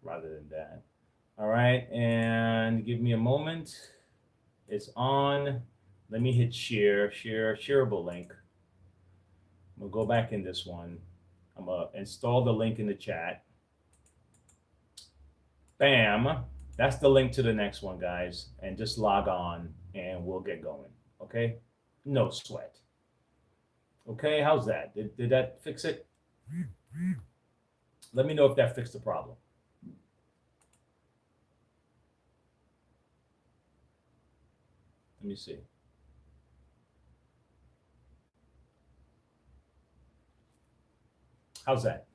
rather than that. All right, and give me a moment. It's on. Let me hit shareable link. I'm gonna go back in this one. I'm gonna install the link in the chat. Bam. That's the link to the next one, guys. And just log on and we'll get going. Okay? No sweat. Okay, how's that? Did that fix it? Let me know if that fixed the problem. Let me see. How's that?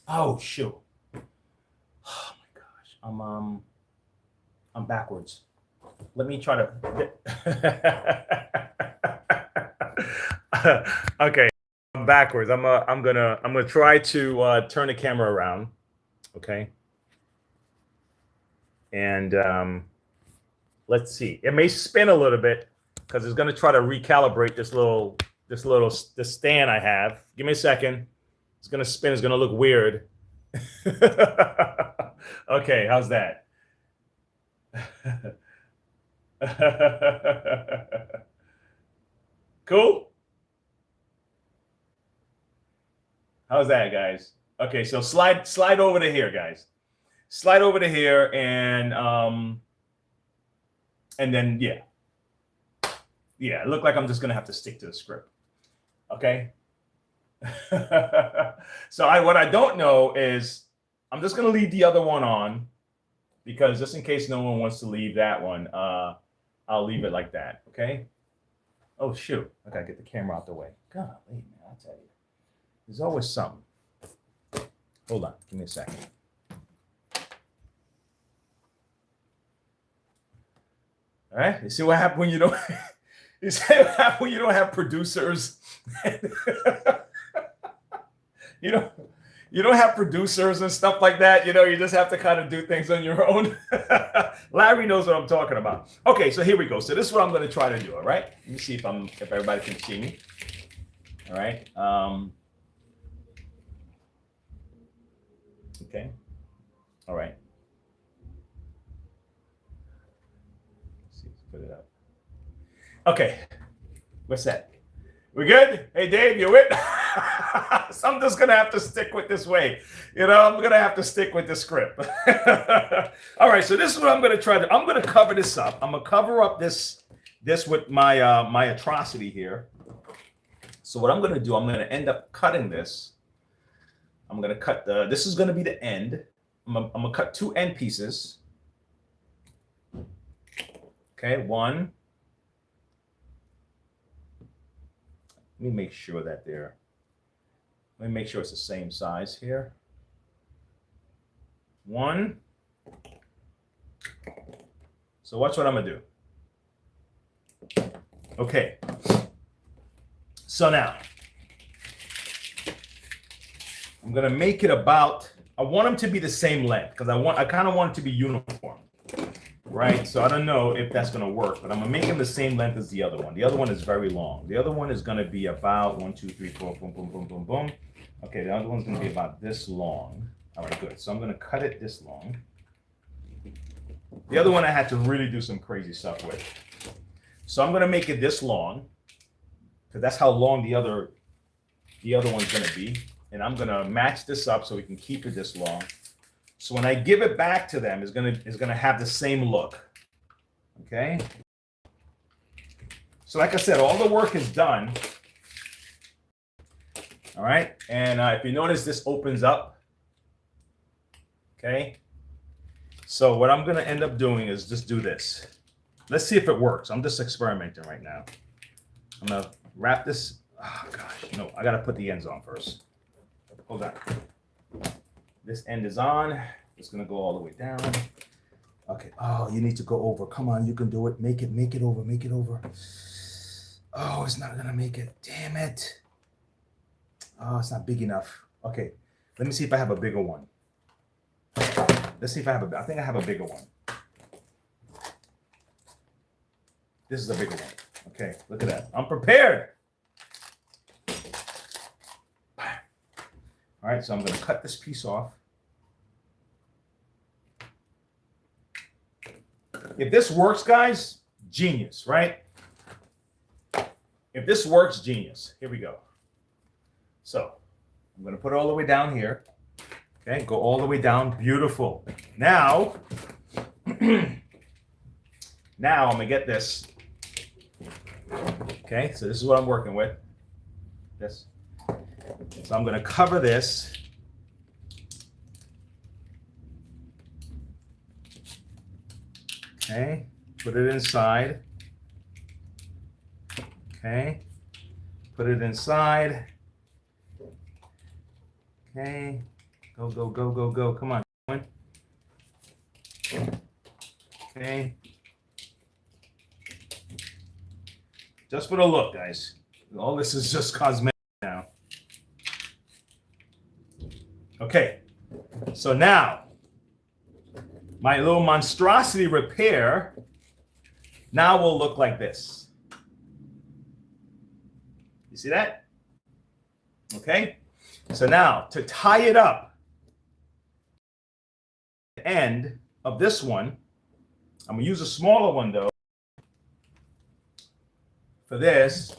Oh shoot. Oh my gosh. I'm backwards. Let me try to okay. I'm backwards. I'm gonna try to turn the camera around. Okay. And let's see. It may spin a little bit because it's gonna try to recalibrate this stand I have. Give me a second. It's gonna spin. It's gonna look weird. Okay, how's that? Cool. How's that, guys? Okay, so slide over to here, guys. Slide over to here, and then yeah, it looked like I'm just gonna have to stick to the script. Okay. So what I don't know is I'm just gonna leave the other one on because just in case no one wants to leave that one, I'll leave it like that. Okay. Oh shoot! I gotta get the camera out the way. Golly, man, I'll tell you, there's always something. Hold on, give me a second. All right, you see what happened when you don't. You see what happened when you don't have producers. You don't have producers and stuff like that. You just have to kind of do things on your own. Larry knows what I'm talking about. Okay, so here we go. So this is what I'm going to try to do. All right. Let me see if everybody can see me. All right. Okay. All right. Let's see. Let's put it up. Okay. What's that? We good? Hey, Dave, you with? So I'm just going to have to stick with this way. I'm going to have to stick with the script. All right, so this is what I'm going to try to. I'm going to cover this up. I'm going to cover up this with my my atrocity here. So what I'm going to do, I'm going to end up cutting this. I'm going to cut this is going to be the end. I'm going to cut two end pieces. Okay, one. Let me make sure that let me make sure it's the same size here. One. So watch what I'm gonna do. Okay. So now I'm gonna make it about. I want them to be the same length because I kind of want it to be uniform, right? So I don't know if that's gonna work, but I'm gonna make them the same length as the other one. The other one is very long. The other one is gonna be about 1, 2, 3, 4, boom, boom, boom, boom, boom. Okay, the other one's gonna be about this long. All right, good. So I'm gonna cut it this long. The other one I had to really do some crazy stuff with. So I'm gonna make it this long, because that's how long the other one's gonna be. And I'm gonna match this up so we can keep it this long. So when I give it back to them, it's gonna have the same look. Okay. So like I said, all the work is done. All right, and if you notice, this opens up. Okay. So what I'm gonna end up doing is just do this. Let's see if it works. I'm just experimenting right now. I'm gonna wrap this. Oh gosh, no, I gotta put the ends on first. Hold on. This end is on. It's gonna go all the way down. Okay. Oh, you need to go over. Come on, you can do it. Make it over. Make it over. Oh, it's not gonna make it. Damn it. Oh, it's not big enough. Okay. Let me see if I have a bigger one. Let's see if I think I have a bigger one. This is a bigger one. Okay, look at that. I'm prepared. All right, so I'm gonna cut this piece off. If this works, guys, genius, right? If this works, genius. Here we go. So I'm going to put it all the way down here. Okay, go all the way down. Beautiful. Now, now I'm going to get this. Okay, so this is what I'm working with. This. So I'm going to cover this. Okay, put it inside. Okay, put it inside. Okay, go, go, go, go, go. Come on. Okay. Just for the look, guys. All this is just cosmetic now. Okay, so now my little monstrosity repair now will look like this. You see that? Okay, so now to tie it up, the end of this one, I'm gonna use a smaller one though for this,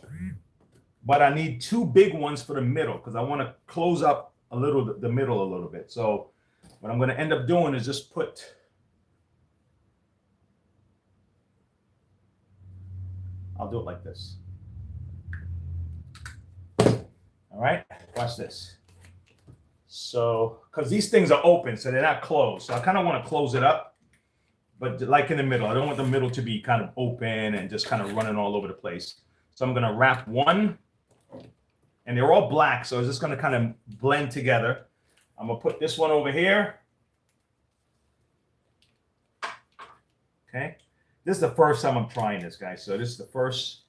but I need two big ones for the middle because I want to close up a little the middle a little bit. So what I'm going to end up doing is just put, I'll do it like this. All right, watch this. So, because these things are open, so they're not closed. So I kind of want to close it up, but like in the middle. I don't want the middle to be kind of open and just kind of running all over the place. So I'm going to wrap one, and they're all black, so it's just going to kind of blend together. I'm going to put this one over here. Okay. This is the first time I'm trying this, guys. So this is the first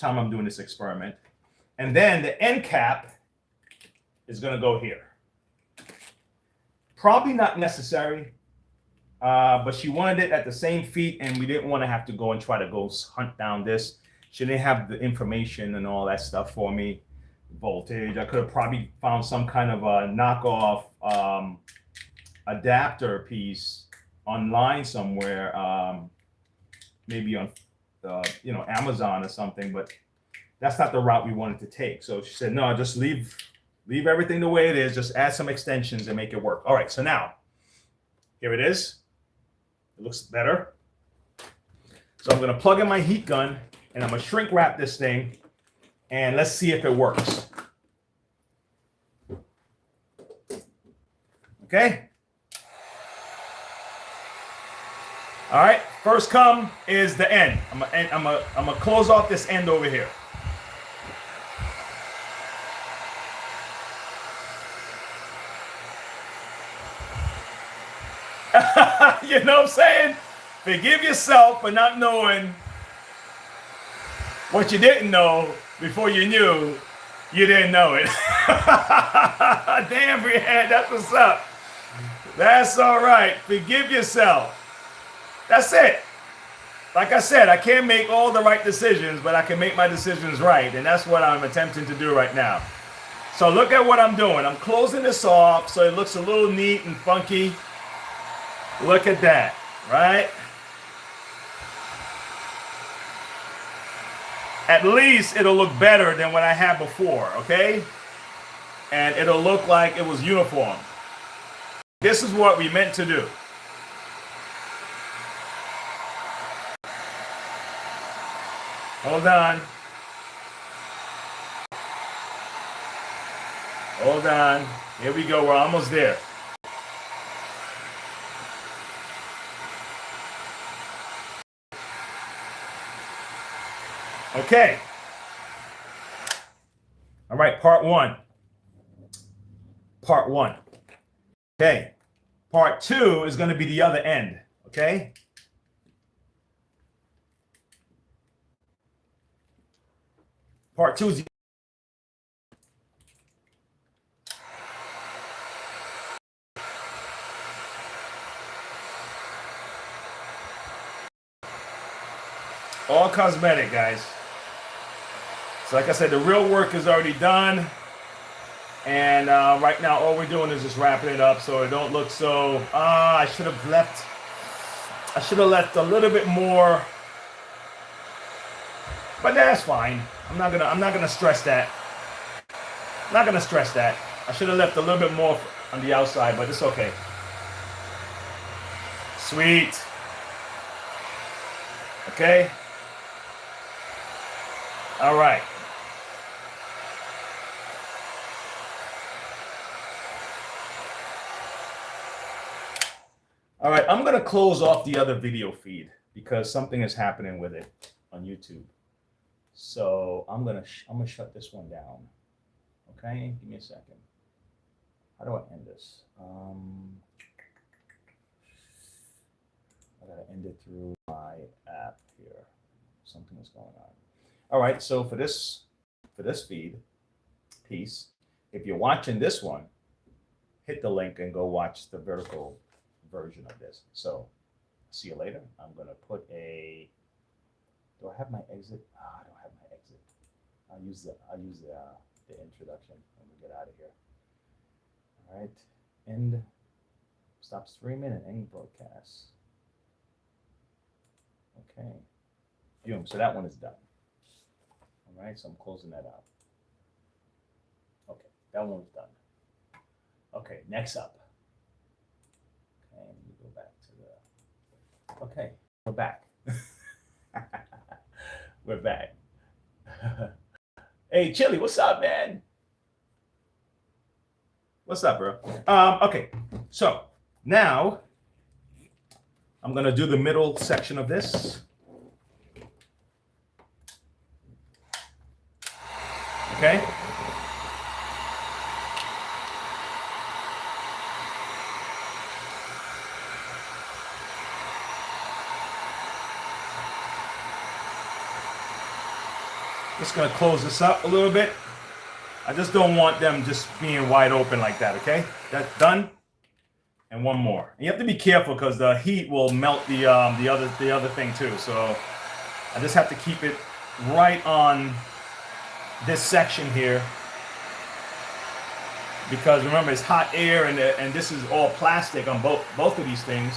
time I'm doing this experiment. And then the end cap is going to go here. Probably not necessary, but she wanted it at the same feet, and we didn't want to have to go and try to go hunt down this. She didn't have the information and all that stuff for me. Voltage. I could have probably found some kind of a knockoff adapter piece online somewhere, maybe on Amazon or something, but that's not the route we wanted to take. So she said, no, just leave everything the way it is, just add some extensions and make it work. All right, so now here it is. It looks better. So I'm going to plug in my heat gun and I'm going to shrink wrap this thing, and let's see if it works. Okay. All right, first come is the end. I'm gonna close off this end over here. You know what I'm saying? Forgive yourself for not knowing what you didn't know before you knew you didn't know it. Damn, Brianne, that's what's up. That's all right. Forgive yourself. That's it. Like I said, I can't make all the right decisions, but I can make my decisions right. And that's what I'm attempting to do right now. So look at what I'm doing. I'm closing this off so it looks a little neat and funky. Look at that, right? At least it'll look better than what I had before, okay? And it'll look like it was uniform. This is what we meant to do. Hold on. Hold on. Here we go. We're almost there. Okay. All right, part one. Part one. Okay. Part two is going to be the other end. Okay. Part two is all cosmetic, guys. So like I said, the real work is already done. And right now, all we're doing is just wrapping it up so it don't look so, I should have left. I should have left a little bit more, but that's fine. I'm not gonna stress that. I'm not gonna stress that. I should have left a little bit more on the outside, but it's okay. Sweet. Okay. All right. All right, I'm gonna close off the other video feed because something is happening with it on YouTube. So I'm gonna shut this one down. Okay, give me a second. How do I end this? I gotta end it through my app here. Something is going on. All right, so for this feed piece, if you're watching this one, hit the link and go watch the vertical version of this. So see you later. I'm gonna put a. Do I have my exit? I don't have my exit. I'll use the introduction when we get out of here. All right. End. Stop streaming and end broadcast. Okay. Boom. So that one is done. All right. So I'm closing that out. Okay. That one's done. Okay. Next up. Okay. Let me go back to the. Okay. We're back. We're back. Hey, Chili, what's up, man? What's up, bro? Okay, so now I'm gonna do the middle section of this. Okay. Just gonna close this up a little bit. I just don't want them just being wide open like that, okay? That's done. And one more. And you have to be careful because the heat will melt the other thing too. So I just have to keep it right on this section here. Because remember, it's hot air and this is all plastic on both of these things.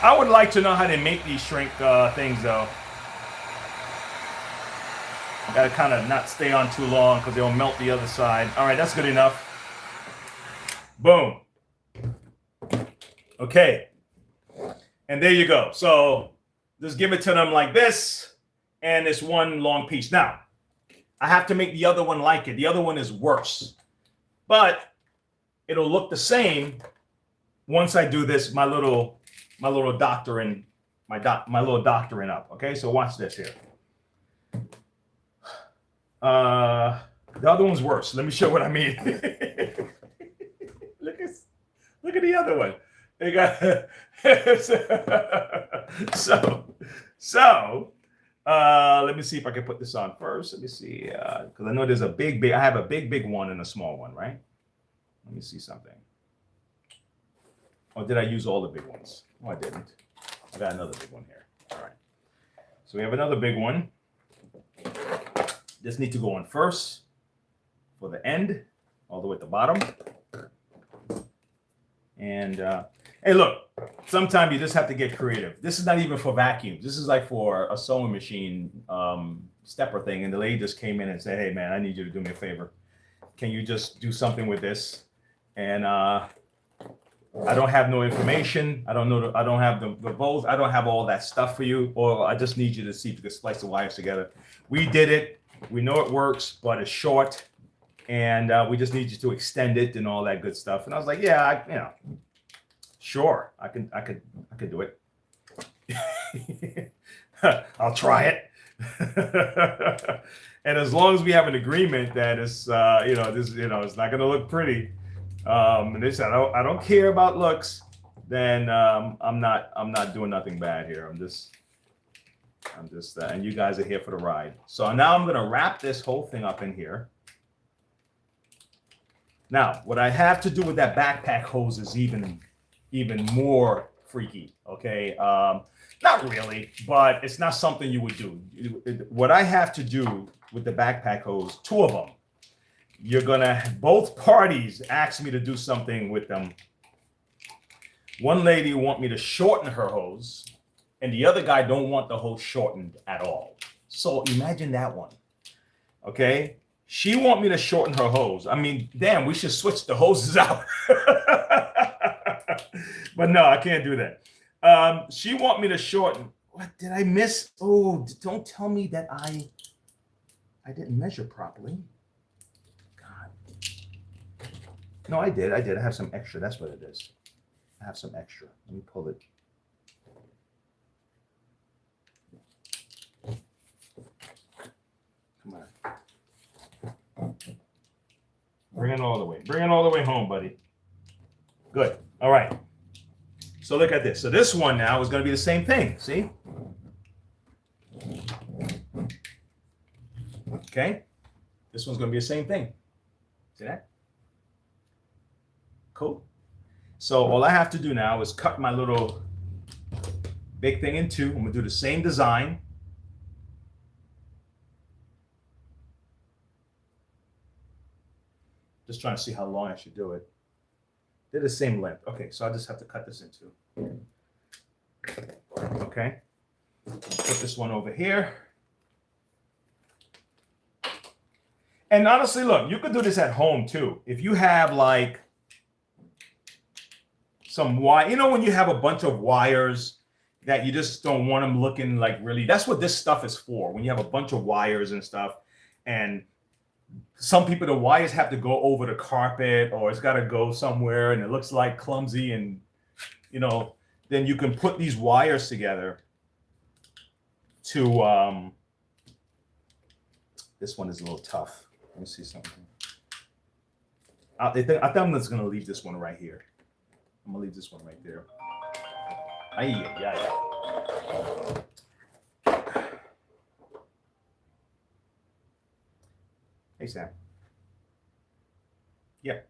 I would like to know how they make these shrink things though. Got to kind of not stay on too long because they'll melt the other side. All right, that's good enough. Boom. Okay. And there you go. So just give it to them like this. And it's one long piece. Now, I have to make the other one like it. The other one is worse. But it'll look the same once I do this, my little doctoring, my little doctoring up. Okay, so watch this here. The other one's worse. Let me show what I mean. Look at the other one. They got so let me see if I can put this on first. Let me see because I know there's a big I have a big one and a small one, right? Let me see something. Or did I use all the big ones? No, I didn't. I got another big one here. All right. So we have another big one. This needs to go on first for the end, all the way at the bottom. And hey, look, sometimes you just have to get creative. This is not even for vacuums. This is like for a sewing machine stepper thing. And the lady just came in and said, hey, man, I need you to do me a favor. Can you just do something with this? And I don't have no information. I don't know. I don't have the bolts. I don't have all that stuff for you. Or I just need you to see if you can splice the wires together. We did it. We know it works, but it's short, and we just need you to extend it and all that good stuff. And I was like, yeah, sure, I can do it. I'll try it. And as long as we have an agreement that it's, it's not going to look pretty. And they said, I don't care about looks. Then I'm not doing nothing bad here. I'm just, and you guys are here for the ride. So now I'm going to wrap this whole thing up in here. Now, what I have to do with that backpack hose is even more freaky. Okay. Not really, but it's not something you would do. What I have to do with the backpack hose, two of them, both parties asked me to do something with them. One lady want me to shorten her hose, and the other guy don't want the hose shortened at all. So imagine that one. Okay, she want me to shorten her hose. I mean, damn, we should switch the hoses out. But no, I can't do that. She want me to shorten. What did I miss? Oh, don't tell me that I didn't measure properly. God. No, I did. I have some extra. That's what it is. I have some extra. Let me pull it. Come on. Bring it all the way. Bring it all the way home, buddy. Good. All right. So look at this. So this one now is going to be the same thing. See? Okay. This one's going to be the same thing. See that? Cool. So all I have to do now is cut my little big thing in two. I'm going to do the same design. Just trying to see how long I should do it. They're the same length. Okay, so I just have to cut this in two. Okay. Put this one over here. And honestly, look, you could do this at home too. If you have like some wire, you know, when you have a bunch of wires that you just don't want them looking like really, that's what this stuff is for. When you have a bunch of wires and stuff, and some people, the wires have to go over the carpet or it's got to go somewhere and it looks like clumsy, and you know, then you can put these wires together to this one is a little tough. Let me see something. I think I'm just gonna leave this one right here. I'm gonna leave this one right there. Yeah. Hey, Sam. Yeah. How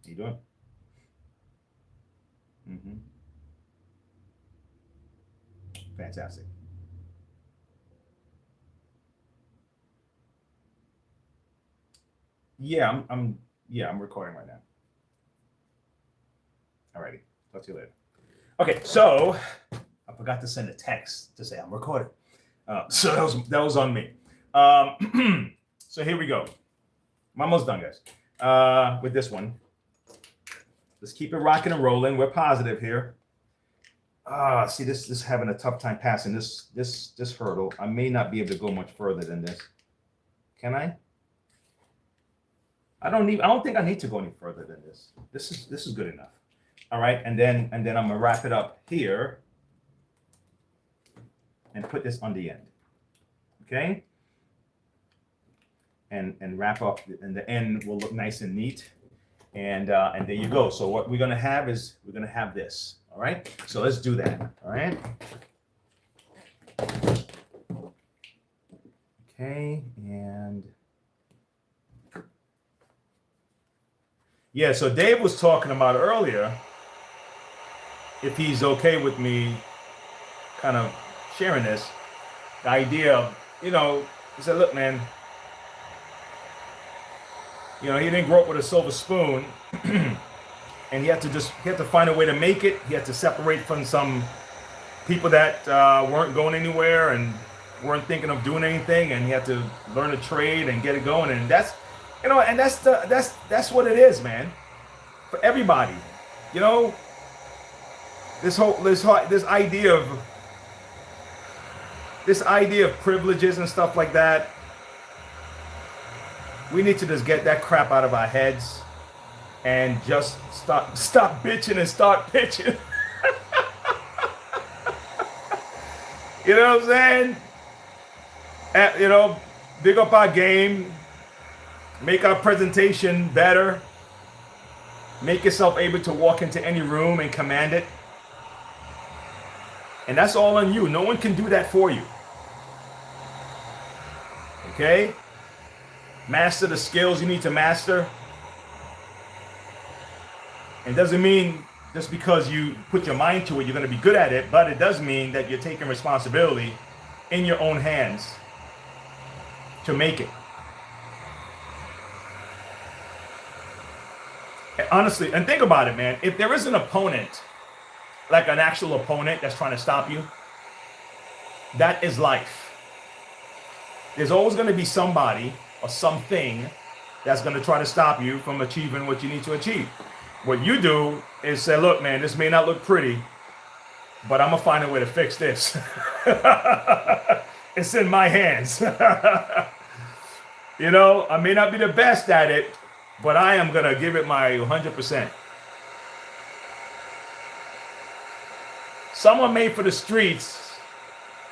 you doing? Mm-hmm. Fantastic. Yeah, I'm recording right now. Alrighty. Talk to you later. Okay, so I forgot to send a text to say I'm recording. So that was on me. So here we go. I'm almost done, guys. With this one. Let's keep it rocking and rolling. We're positive here. See, this is having a tough time passing this hurdle. I may not be able to go much further than this. Can I? I don't think I need to go any further than this. This is good enough. All right, and then I'm gonna wrap it up here and put this on the end. Okay? And wrap up, and the end will look nice and neat. And there you go. So what we're gonna have is we're gonna have this. All right. So let's do that. All right. Okay. And yeah. So Dave was talking about earlier, if he's okay with me kind of sharing this, the idea of, you know, he said, look, man, you know, he didn't grow up with a silver spoon, and he had to find a way to make it. He had to separate from some people that weren't going anywhere and weren't thinking of doing anything, and he had to learn a trade and get it going. And that's, you know, and that's what it is, man, for everybody. You know, this idea of privileges and stuff like that. We need to just get that crap out of our heads and just stop bitching and start pitching. You know what I'm saying? You know, big up our game, make our presentation better, make yourself able to walk into any room and command it. And that's all on you. No one can do that for you. Okay? Master the skills you need to master. It doesn't mean just because you put your mind to it, you're going to be good at it, but it does mean that you're taking responsibility in your own hands to make it. And honestly, and think about it, man. If there is an opponent like an actual opponent that's trying to stop you. That is life. There's always going to be somebody or something that's going to try to stop you from achieving what you need to achieve. What you do is say, look, man, this may not look pretty, but I'm going to find a way to fix this. It's in my hands. You know, I may not be the best at it, but I am going to give it my 100%. Some are made for the streets,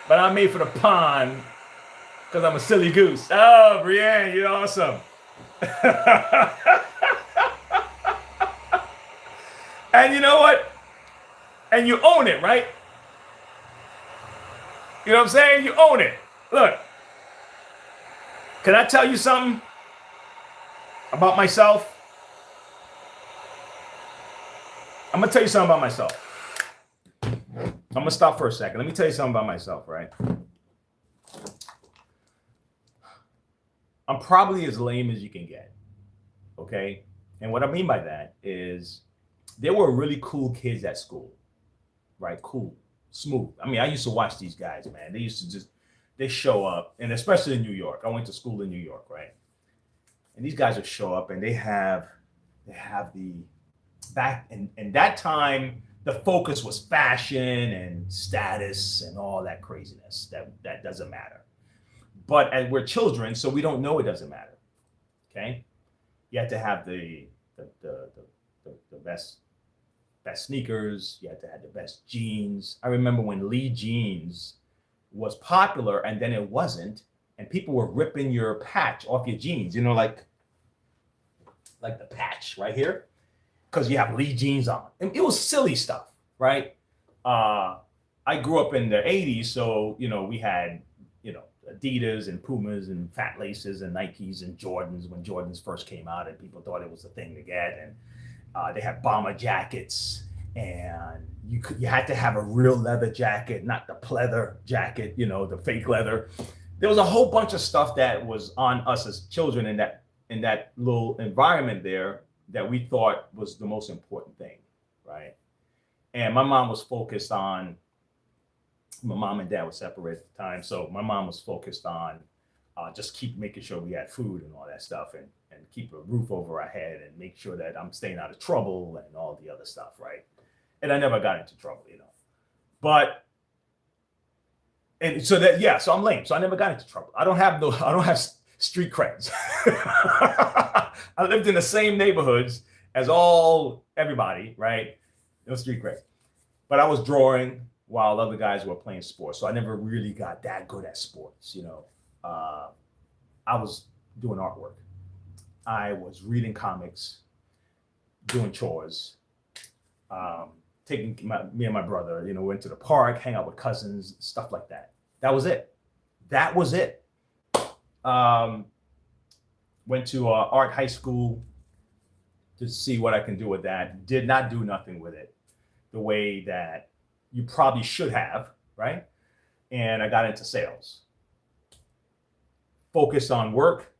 but I'm made for the pond because I'm a silly goose. Oh, Brienne, you're awesome. And you know what? And you own it, right? You know what I'm saying? You own it. Look, can I tell you something about myself? I'm going to tell you something about myself. I'm going to stop for a second. Let me tell you something about myself, right? I'm probably as lame as you can get, okay? And what I mean by that is there were really cool kids at school, right? Cool, smooth. I mean, I used to watch these guys, man. They used to just, they show up, and especially in New York. I went to school in New York, right? And these guys would show up, and they have the back, and that time, the focus was fashion and status and all that craziness. That doesn't matter. But as we're children, so we don't know it doesn't matter. Okay, you have to have the best sneakers. You have to have the best jeans. I remember when Lee jeans was popular, and then it wasn't, and people were ripping your patch off your jeans. You know, like the patch right here, because you have Lee jeans on. And it was silly stuff, right? I grew up in the 80s, so, you know, we had, you know, Adidas and Pumas and Fat Laces and Nikes and Jordans when Jordans first came out, and people thought it was the thing to get. And they had bomber jackets, and you had to have a real leather jacket, not the pleather jacket, you know, the fake leather. There was a whole bunch of stuff that was on us as children in that little environment there that we thought was the most important thing, right? And my mom was focused on, my mom and dad were separated at the time, so my mom was focused on just keep making sure we had food and all that stuff, and keep a roof over our head, and make sure that I'm staying out of trouble and all the other stuff, right? And I never got into trouble, you know. But and so that, yeah, so I'm lame, so I never got into trouble. I don't have street creds. I lived in the same neighborhoods as everybody, right? No street cred. But I was drawing while other guys were playing sports. So I never really got that good at sports, you know. I was doing artwork. I was reading comics, doing chores, taking me and my brother, you know, went to the park, hang out with cousins, stuff like that. That was it. Went to art high school to see what I can do with that. Did not do nothing with it the way that you probably should have, right? And I got into sales. Focused on work.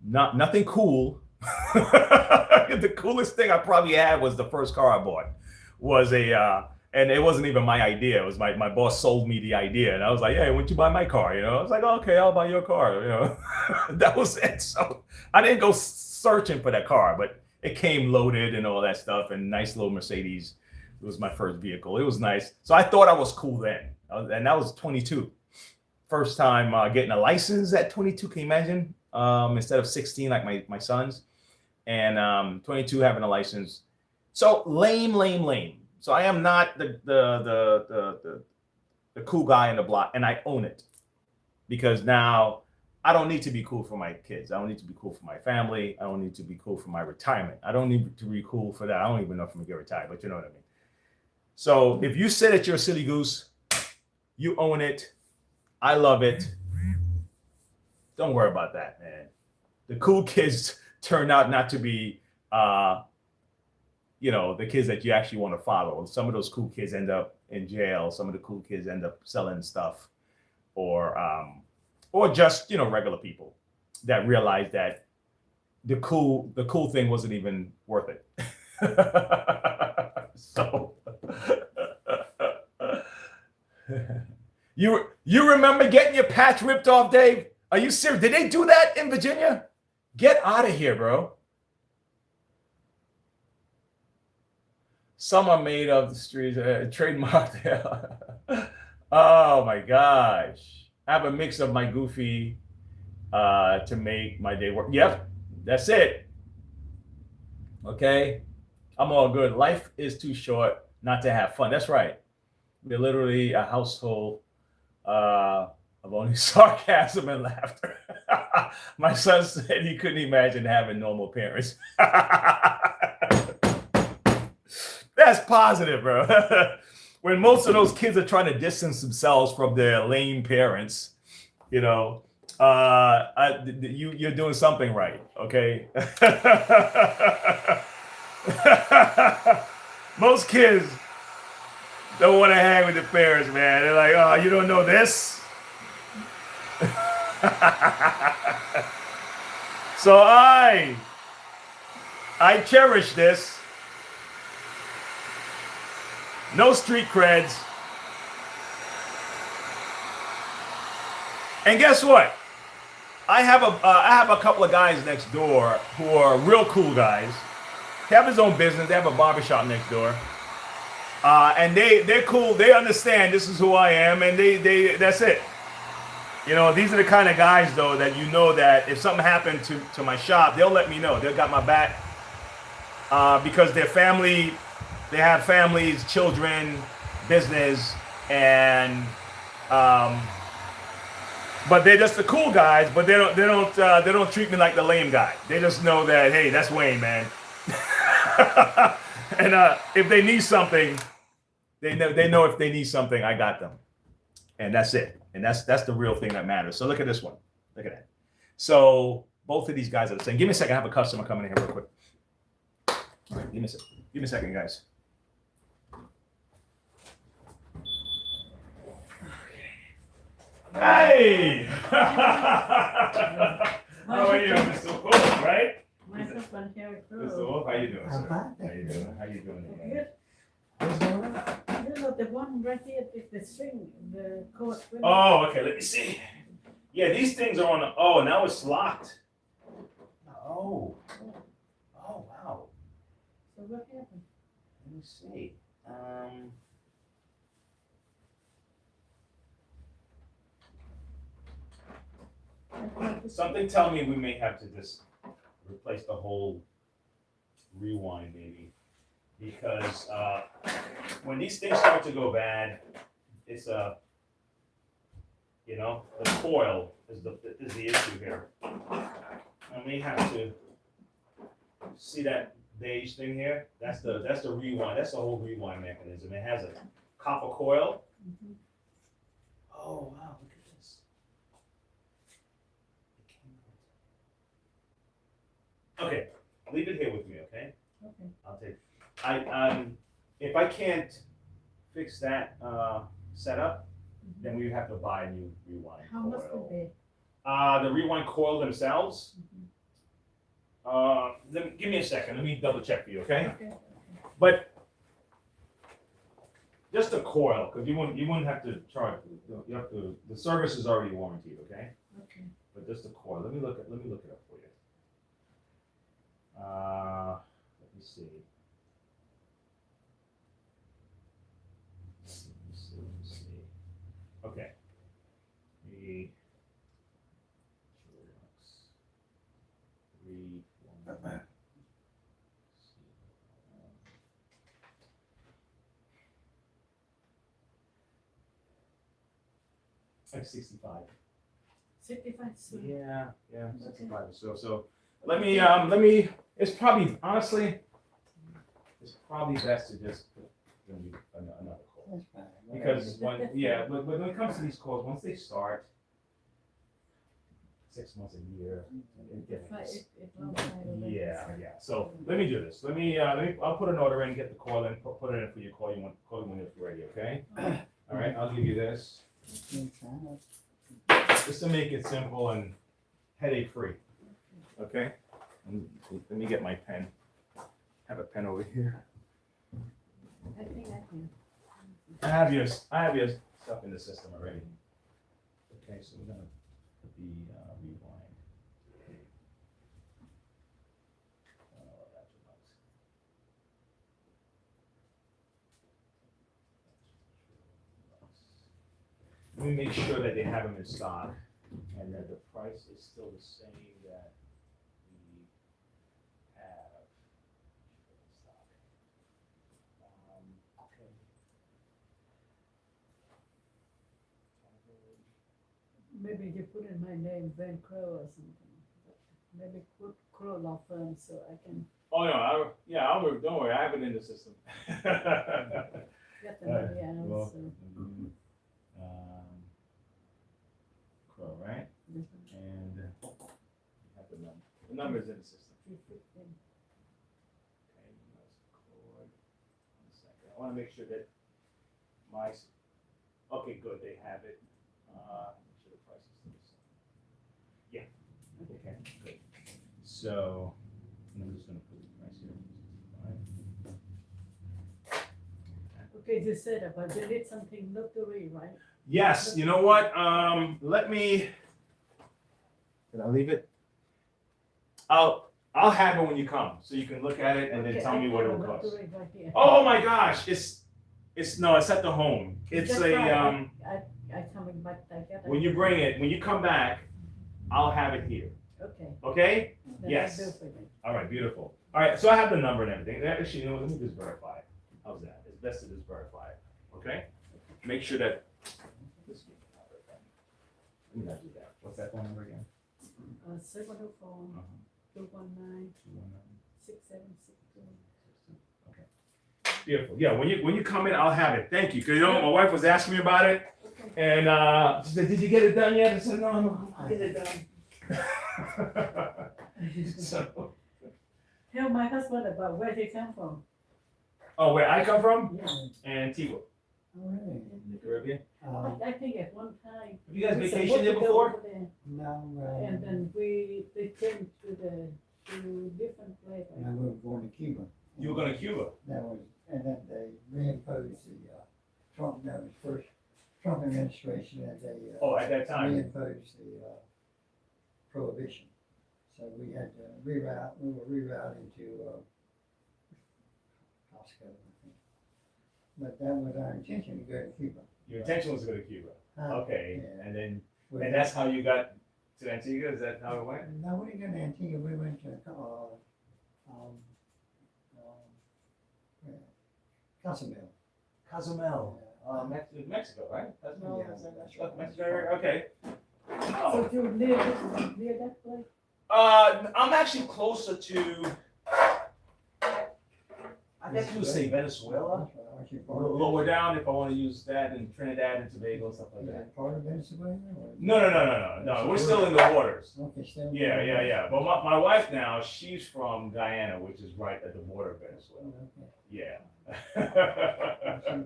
Nothing cool. The coolest thing I probably had was the first car I bought. Was and it wasn't even my idea. It was my boss sold me the idea, and I was like, "Hey, why don't you buy my car?" You know, I was like, "Okay, I'll buy your car." You know, that was it. So I didn't go searching for that car, but it came loaded and all that stuff, and nice little Mercedes. It was my first vehicle. It was nice. So I thought I was cool then, and that was 22. First time getting a license at 22. Can you imagine? Instead of 16 like my sons, and 22 having a license. So lame. So I am not the cool guy in the block, and I own it, because now I don't need to be cool for my kids. I don't need to be cool for my family. I don't need to be cool for my retirement. I don't need to be cool for that. I don't even know if I'm gonna get retired, but you know what I mean. So if you say that you're a silly goose, you own it. I love it. Don't worry about that, man. The cool kids turn out not to be you know, the kids that you actually want to follow. Some of those cool kids end up in jail. Some of the cool kids end up selling stuff, or just, you know, regular people that realize that the cool thing wasn't even worth it. So You remember getting your patch ripped off, Dave? Are you serious? Did they do that in Virginia? Get out of here, bro. Some are made of the streets, trademarked. Oh my gosh. I have a mix of my goofy to make my day work. Yep, that's it. Okay, I'm all good. Life is too short not to have fun. That's right. We're literally a household of only sarcasm and laughter. My son said he couldn't imagine having normal parents. That's positive, bro. When most of those kids are trying to distance themselves from their lame parents, you know, you're doing something right, okay? Most kids don't want to hang with their parents, man. They're like, oh, you don't know this? So I cherish this. No street creds. And guess what? I have a couple of guys next door who are real cool guys. They have his own business. They have a barbershop next door. And they're cool. They understand this is who I am, and they that's it. You know, these are the kind of guys though that you know that if something happened to my shop, they'll let me know. They've got my back. Because their family, they have families, children, business, and but they're just the cool guys. But they don't treat me like the lame guy. They just know that, hey, that's Wayne, man. And if they need something, they know if they need something, I got them, and that's it. And that's the real thing that matters. So look at this one. Look at that. So both of these guys are the same. Give me a second. I have a customer coming in here real quick. All right, give me a second. Give me a second, guys. Hey! How are you, Mr. Wolf, right? Myself and Harry Mr. Crew. Wolf, how you doing, I'm sir? fine. How you doing? How you doing? Good. What's going on? You know, the one right here, the string, the cord. Oh, okay. Let me see. Yeah, these things are on. Oh, now it's locked. Oh. Oh, wow. So what happened? Let me see. Something tell me we may have to just replace the whole rewind, maybe, because when these things start to go bad, it's you know, the coil is the issue here. I may have to see that beige thing here. That's the rewind. That's the whole rewind mechanism. It has a copper coil. Mhm. Oh wow! Look at this. Okay, leave it here with me, okay? Okay. I'll take. If I can't fix that setup, then we have to buy a new rewind How coil. much it be? The rewind coil themselves. Give me a second. Let me double check for you, okay? Okay. But just a coil, because you wouldn't have to charge. You have to. The service is already warranted, okay? Okay. But just a coil. Let me look it up for you. Let me see. Let me see. Okay. The like 65. 65. So Yeah, 65 Okay. or so. So let me. It's probably honestly, it's probably best to just put another call, That's fine. because when it comes to these calls, once they start, 6 months, a year, it won't fire away. yeah. So let me do this. Let me. I'll put an order in, get the call in, put it in for your call. You when it's ready, okay? All right. I'll give you this just to make it simple and headache free. Okay. Let me get my pen. I have a pen over here. I think I can. I have yours. stuff in the system already. Okay, so we're gonna put the rewind. That's what bugs. Let me make sure that they have them in stock and that the price is still the same that we have in stock. Okay. Maybe you put in my name, Van Crow or something. Maybe put Crow Law Firm so I can Oh, no, don't worry, I have it in the system. get the money out. Well, So. Crow, right? Mhm. And you have the number. The number is in the system. 315. Okay, let's record. 1 second. I want to make sure that okay, good, they have it. Make sure the price is still the same. Yeah. Okay, good. So, I'm just gonna put the price here. Okay, you said about you need something notary, right? Yes, you know what? Let me. Did I leave it? I'll have it when you come, so you can look at it and then Okay, tell me I what it have will a cost. notary right here. Oh my gosh, it's at the home. It's That's a right. I coming back. I get it. when you come back, I'll have it here. Okay. Okay? Then Yes. I'll do for you. All right, beautiful. All right, so I have the number and everything. Actually, you know, let me just verify it. How's that? It's best to just verify it. Okay? Make sure that. Let me not do that. What's that phone number again? 704 Uh-huh. 219 219. 6762. Okay. Beautiful. Yeah, when you come in, I'll have it. Thank you. Because you know, my wife was asking me about it, Okay. and she said, "Did you get it done yet?" I said, "No, I get it done." So, Tell my husband about where they come from. oh, where I come from? Yeah. Antigua, Really? in the Caribbean. I think at one time. Have you guys we vacationed supposed there to go before? over there, No, and then they changed to different places. and we were going to Cuba. You were going to Cuba. That was, and then they reimposed the, Trump, that was first Trump administration, and they, Oh, at that time. reimposed the, prohibition. So we had to we were rerouting to, Costco, I think. But that was our intention to go to Cuba. Your intention was to go to Cuba. Okay, Yeah. and then We- and that's how you got to Antigua. Is that how it went? No, we didn't go to Antigua, we went to, Cozumel. Cozumel, Mexico, right? Cozumel, Yeah, that's right. Mexico. Okay. Oh. So you near that place? I'm actually closer to. I guess you would say Venezuela. That's right. Aren't you A part little of lower down if I want to use that in Trinidad and Tobago and stuff like Is that. that part of Venezuela? Or- No. We're still in the waters. Okay, still. Yeah. But my wife now, she's from Guyana, which is right at the border of Venezuela. Okay. Yeah.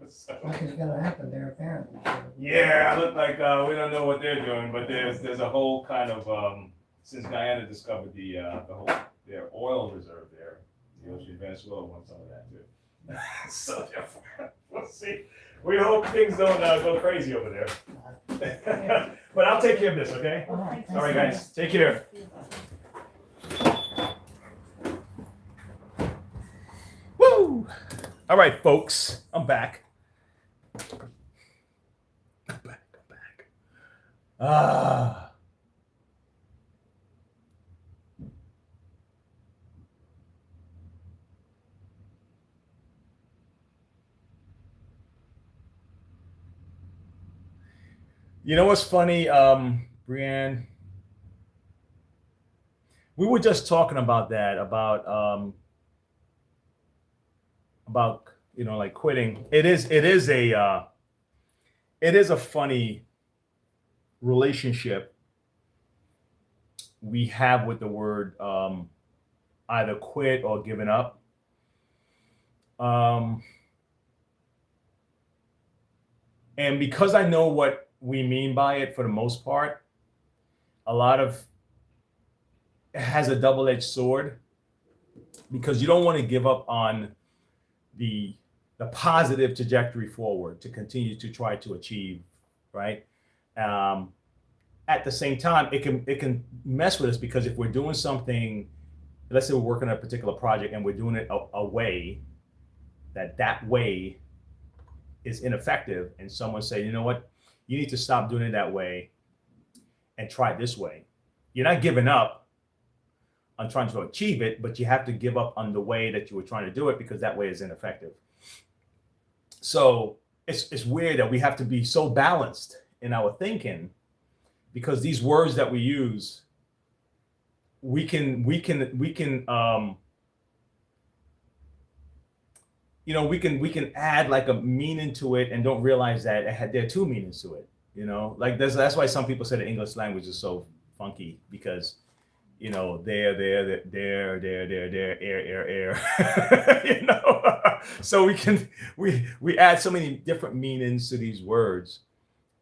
So, Nothing's gonna happen there apparently. So- yeah, look like we don't know what they're doing, but there's a whole kind of since Guyana discovered the whole their oil reserve there, the ocean Venezuela wants some of that too. So therefore, we'll see. We hope things don't go crazy over there. But I'll take care of this, okay? All right. All right, guys, take care. Woo! All right, folks, I'm back. I'm back. Ah. You know what's funny, Brianne? We were just talking about that, about like quitting. It is a funny relationship we have with the word either quit or giving up. And because I know what we mean by it for the most part, a lot of it has a double-edged sword because you don't want to give up on the positive trajectory forward to continue to try to achieve right? At the same time, it can mess with us because if we're doing something, let's say we're working on a particular project and we're doing it a way that way is ineffective, and someone say, you know what, you need to stop doing it that way and try it this way. You're not giving up on trying to achieve it, but you have to give up on the way that you were trying to do it because that way is ineffective. So it's weird that we have to be so balanced in our thinking, because these words that we use, we can you know, we can add like a meaning to it and don't realize that there are two meanings to it. You know, like that's why some people say the English language is so funky, because you know, there, air. You know, so we add so many different meanings to these words,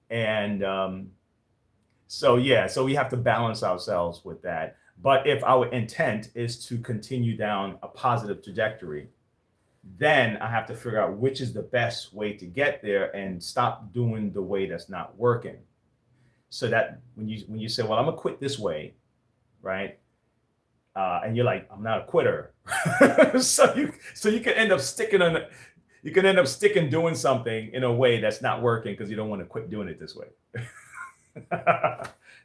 and so yeah, so we have to balance ourselves with that. But if our intent is to continue down a positive trajectory, then I have to figure out which is the best way to get there and stop doing the way that's not working. So that when you say, well, I'm gonna quit this way, right? And you're like, I'm not a quitter. so you can end up sticking doing something in a way that's not working because you don't want to quit doing it this way.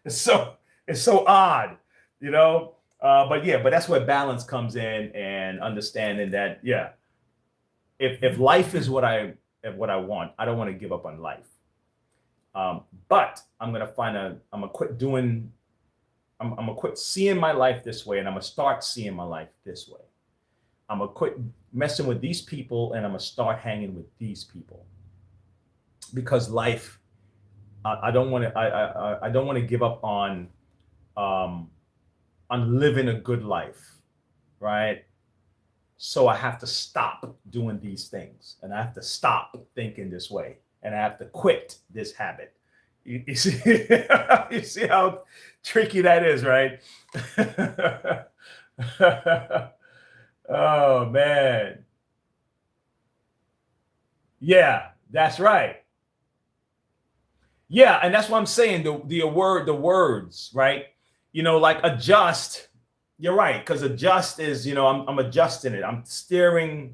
it's so odd, you know. But that's where balance comes in, and understanding that, yeah, if life is what I want, I don't want to give up on life. But I'm gonna quit seeing my life this way, and I'm gonna start seeing my life this way. I'm gonna quit messing with these people, and I'm gonna start hanging with these people. Because life, I don't want to give up on living a good life, right? So I have to stop doing these things, and I have to stop thinking this way, and I have to quit this habit. You see, you see how tricky that is, right? Oh man. Yeah, that's right. Yeah, and that's what I'm saying. The words, right? You know, like adjust. You're right, because adjust is, you know, I'm adjusting it. I'm steering.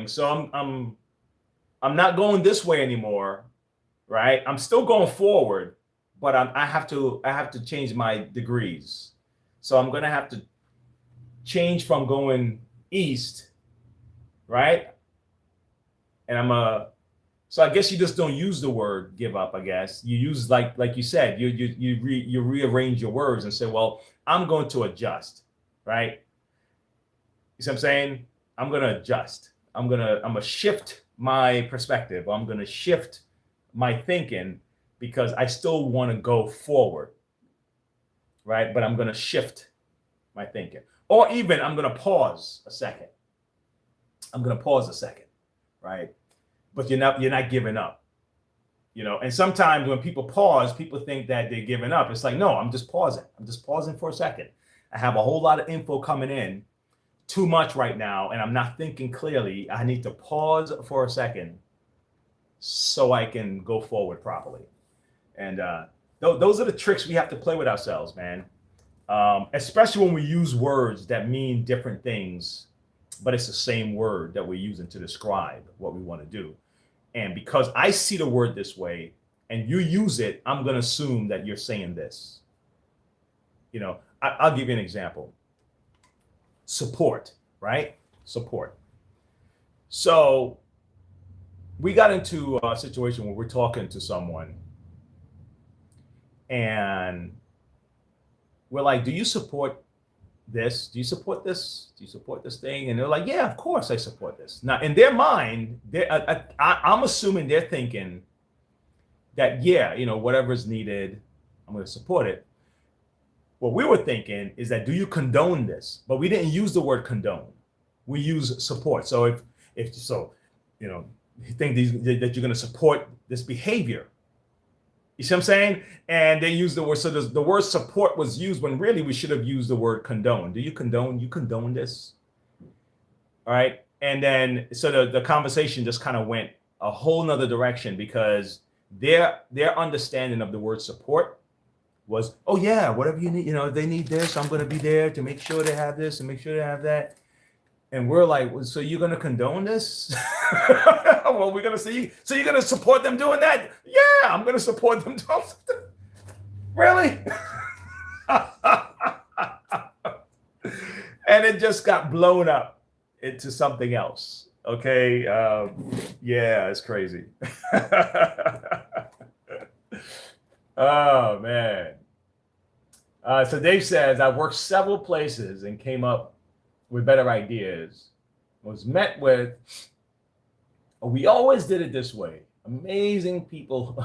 So I'm not going this way anymore, right? I'm still going forward, but I have to change my degrees. So I'm gonna have to change from going east, right? And so I guess you just don't use the word give up. I guess you use, like you said, you rearrange your words and say, well, I'm going to adjust, right? You see what I'm saying? I'm going to adjust. I'm gonna shift my perspective. I'm gonna shift my thinking because I still want to go forward, right? But I'm gonna shift my thinking, or even I'm gonna pause a second. Right? But you're not giving up, you know. And sometimes when people pause, people think that they're giving up. It's like, no, I'm just pausing. I'm just pausing for a second. I have a whole lot of info coming in, too much right now, and I'm not thinking clearly. I need to pause for a second so I can go forward properly. And those are the tricks we have to play with ourselves, man. Especially when we use words that mean different things, but it's the same word that we're using to describe what we want to do. And because I see the word this way and you use it, I'm going to assume that you're saying this. You know, I'll give you an example. Support, right? Support. So we got into a situation where we're talking to someone and we're like, do you support this? Do you support this? Do you support this thing? And they're like, yeah, of course I support this. Now, in their mind, I'm assuming they're thinking that, yeah, you know, whatever is needed, I'm going to support it. What we were thinking is that, do you condone this? But we didn't use the word condone. We use support. So if so, you know, you think that you're going to support this behavior. You see what I'm saying? And they use the word, so the word support was used when really we should have used the word condone. Do you condone this? All right. And then, so the conversation just kind of went a whole nother direction because their understanding of the word support was, oh yeah, whatever you need, if they need this, I'm going to be there to make sure they have this and make sure they have that. And we're like, well, so you're going to condone this? Well, we're going to see. So you're going to support them doing that? Yeah, I'm going to support them doing that. Really? And it just got blown up into something else. Okay. Yeah, it's crazy. Oh, man. So Dave says, I've worked several places and came up with better ideas. Was met with, oh, we always did it this way. Amazing people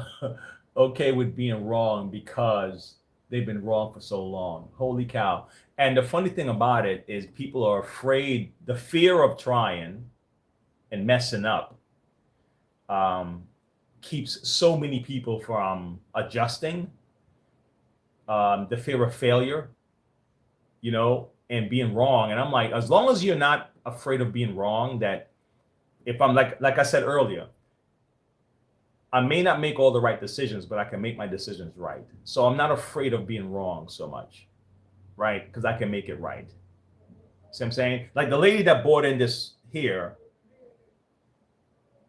okay with being wrong because they've been wrong for so long. Holy cow. And the funny thing about it is people are afraid, the fear of trying and messing up keeps so many people from adjusting. The fear of failure, and being wrong. And I'm like, as long as you're not afraid of being wrong, that if I'm like I said earlier, I may not make all the right decisions, but I can make my decisions right. So I'm not afraid of being wrong so much, right? Because I can make it right. See what I'm saying? Like the lady that bought in this here,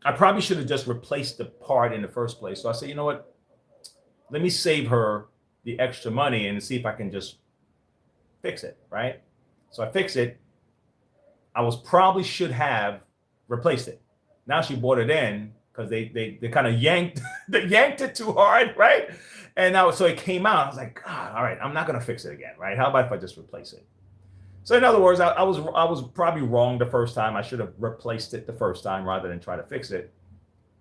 I probably should have just replaced the part in the first place. So I said, you know what? Let me save her the extra money and see if I can just fix it, right? So I fix it. I probably should have replaced it. Now she bought it in because they kind of yanked it too hard, right? And now so it came out. I was like, God, all right, I'm not gonna fix it again, right? How about if I just replace it? So in other words, I was probably wrong the first time. I should have replaced it the first time rather than try to fix it.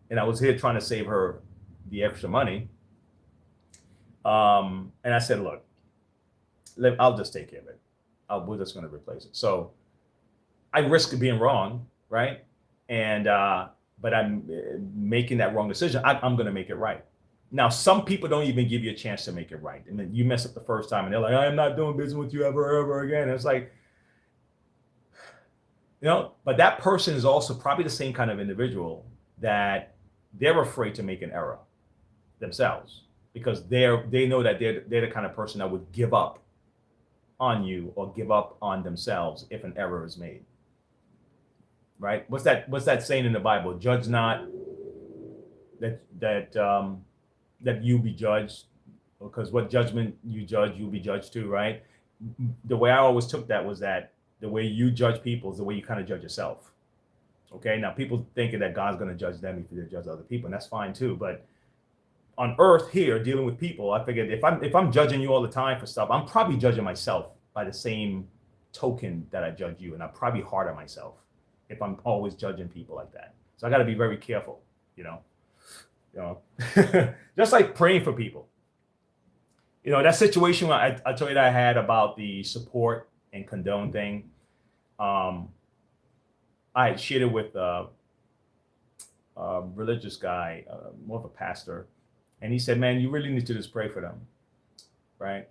And I was here trying to save her the extra money. And I said, look, I'll just take care of it. We're just going to replace it. So I risk being wrong, right? And but I'm making that wrong decision. I'm going to make it right. Now, some people don't even give you a chance to make it right. I mean, you mess up the first time and they're like, I am not doing business with you ever again. And it's like, but that person is also probably the same kind of individual that they're afraid to make an error themselves because they know that they're the kind of person that would give up on you or give up on themselves if an error is made. Right? What's that saying in the Bible? Judge not that you be judged, because what judgment you judge, you'll be judged too, right? The way I always took that was that the way you judge people is the way you kind of judge yourself. Okay, now people thinking that God's going to judge them if they judge other people, and that's fine too. But on earth here, dealing with people, I figured if I'm judging you all the time for stuff, I'm probably judging myself by the same token that I judge you, and I'm probably hard on myself if I'm always judging people like that. So I got to be very careful, just like praying for people. That situation I told you that I had about the support and condone thing. I had shared it with a religious guy, more of a pastor, and he said, "Man, you really need to just pray for them, right?"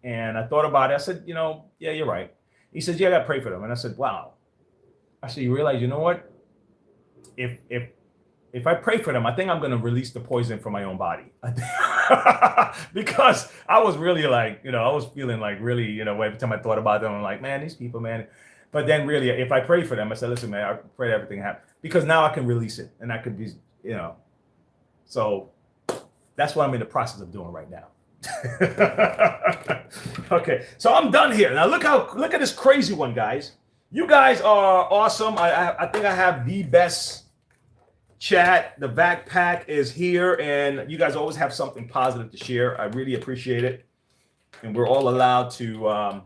And I thought about it. I said, "Yeah, you're right." He said, "Yeah, I got to pray for them," and I said, "Wow." I said, "You realize, you know what? If I pray for them, I think I'm going to release the poison from my own body." Because I was really like, I was feeling like really, every time I thought about them, I'm like, man, these people, man. But then really, if I pray for them, I said, listen, man, I pray that everything happens. Because now I can release it and I could be, So that's what I'm in the process of doing right now. Okay, so I'm done here. Now look at this crazy one, guys. You guys are awesome. I think I have the best chat. The Vac Pack is here, and you guys always have something positive to share. I really appreciate it, and we're all allowed to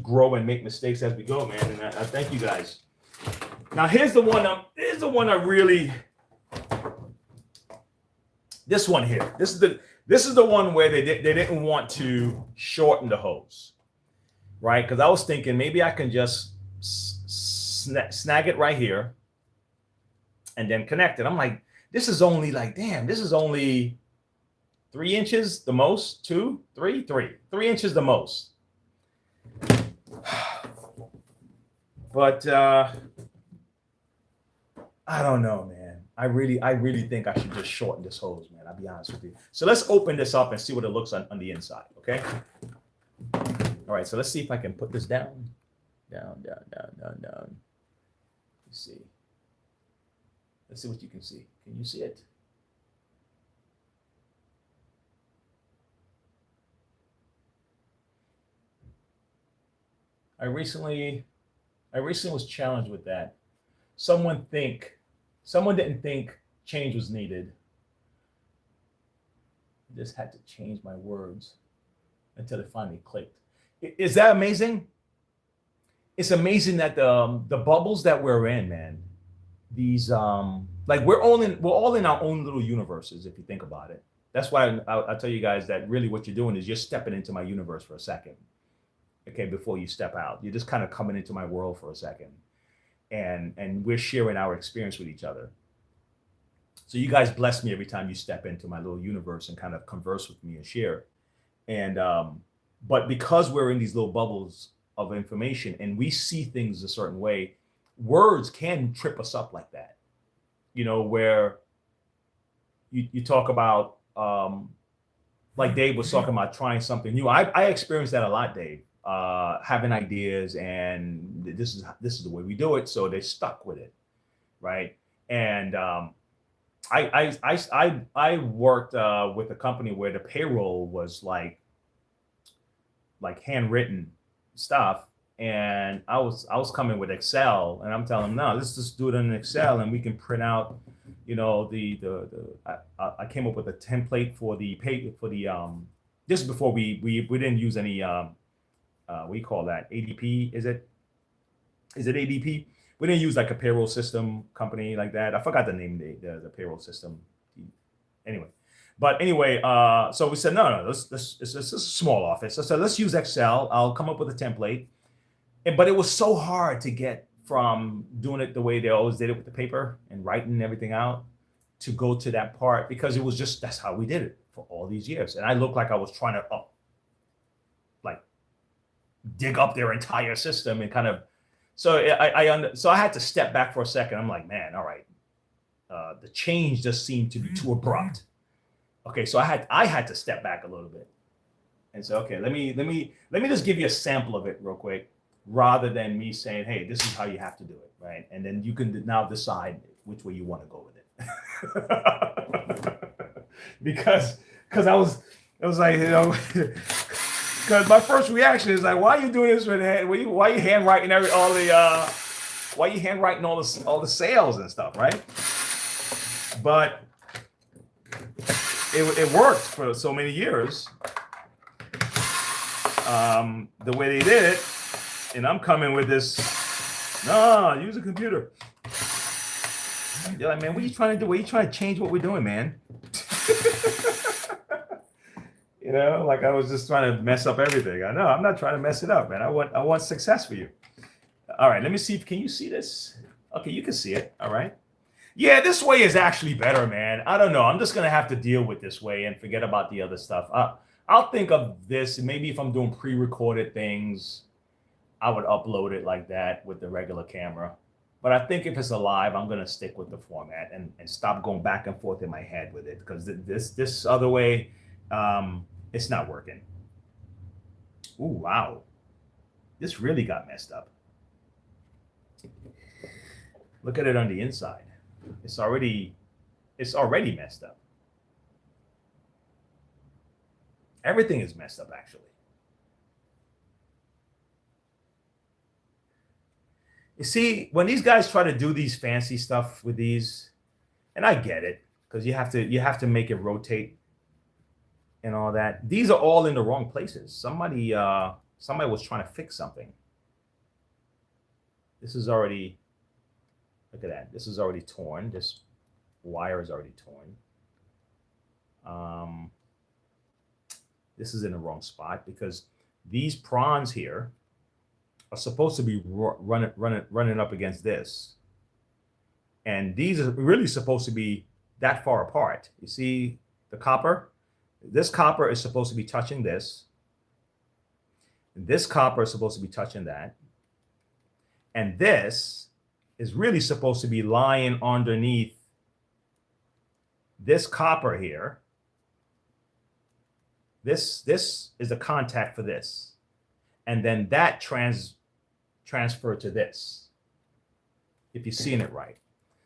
grow and make mistakes as we go, man. And I thank you guys. Now here's the one. I really. This one here. This is the one where they didn't want to shorten the hose, right? Because I was thinking maybe I can just snag it right here and then connect it. I'm like, this is only 3 inches the most, 3 inches the most. But I don't know, man. I really think I should just shorten this hose, man. I'll be honest with you. So let's open this up and see what it looks on the inside, okay? All right, so let's see if I can put this down. Down. Let's see. Let's see what you can see. Can you see it? I recently was challenged with that. Someone didn't think change was needed. I just had to change my words until it finally clicked. Is that amazing? It's amazing that the bubbles that we're in, man. These like we're all in our own little universes if you think about it. That's why I'll tell you guys that really what you're doing is you're stepping into my universe for a second. Okay, before you step out, you're just kind of coming into my world for a second, and we're sharing our experience with each other. So you guys bless me every time you step into my little universe and kind of converse with me and share. And but because we're in these little bubbles of information and we see things a certain way, words can trip us up like that. You know, where you talk about like Dave was talking about trying something new. I experienced that a lot, Dave. Having ideas and this is the way we do it, so they stuck with it, right? And I worked with a company where the payroll was like handwritten stuff, and I was coming with Excel, and I'm telling them, no, let's just do it in Excel, and we can print out, you know, I came up with a template for the this is before we didn't use any what do you call that? ADP, is it ADP? We didn't use like a payroll system company like that. I forgot the name of the payroll system. Anyway, so we said, no, it's a small office. I said, let's use Excel. I'll come up with a template. But it was so hard to get from doing it the way they always did it with the paper and writing everything out to go to that part, because it was just, that's how we did it for all these years. And I looked like I was trying to dig up their entire system and kind of, so I had to step back for a second. I'm like, man, all right, the change just seemed to be too abrupt. Okay, so I had to step back a little bit and say, okay, let me just give you a sample of it real quick, rather than me saying, hey, this is how you have to do it, right? And then you can now decide which way you want to go with it. because I was like, you know. Because my first reaction is like, why are you doing this with hand? Why are you handwriting all the sales and stuff, right? But it worked for so many years. The way they did it, and I'm coming with this. No, use a computer. You're like, man, what are you trying to do? What are you trying to change what we're doing, man? You know, like I was just trying to mess up everything. I know, I'm not trying to mess it up, man. I want success for you. All right, let me see. Can you see this? Okay, you can see it. All right. Yeah, this way is actually better, man. I don't know. I'm just going to have to deal with this way and forget about the other stuff. I'll think of this. Maybe if I'm doing pre-recorded things, I would upload it like that with the regular camera. But I think if it's a live, I'm going to stick with the format and stop going back and forth in my head with it, because this other way, it's not working. Ooh, wow. This really got messed up. Look at it on the inside. It's already messed up. Everything is messed up, actually. You see, when these guys try to do these fancy stuff with these, and I get it, because you have to make it rotate and all that. These are all in the wrong places. Somebody was trying to fix something. This is already, look at that. This is already torn. This wire is already torn. This is in the wrong spot, because these prongs here are supposed to be running up against this. And these are really supposed to be that far apart. You see the copper? This copper is supposed to be touching this. This copper is supposed to be touching that. And this is really supposed to be lying underneath this copper here, this is the contact for this. And then that transfer to this, if you're seeing it right.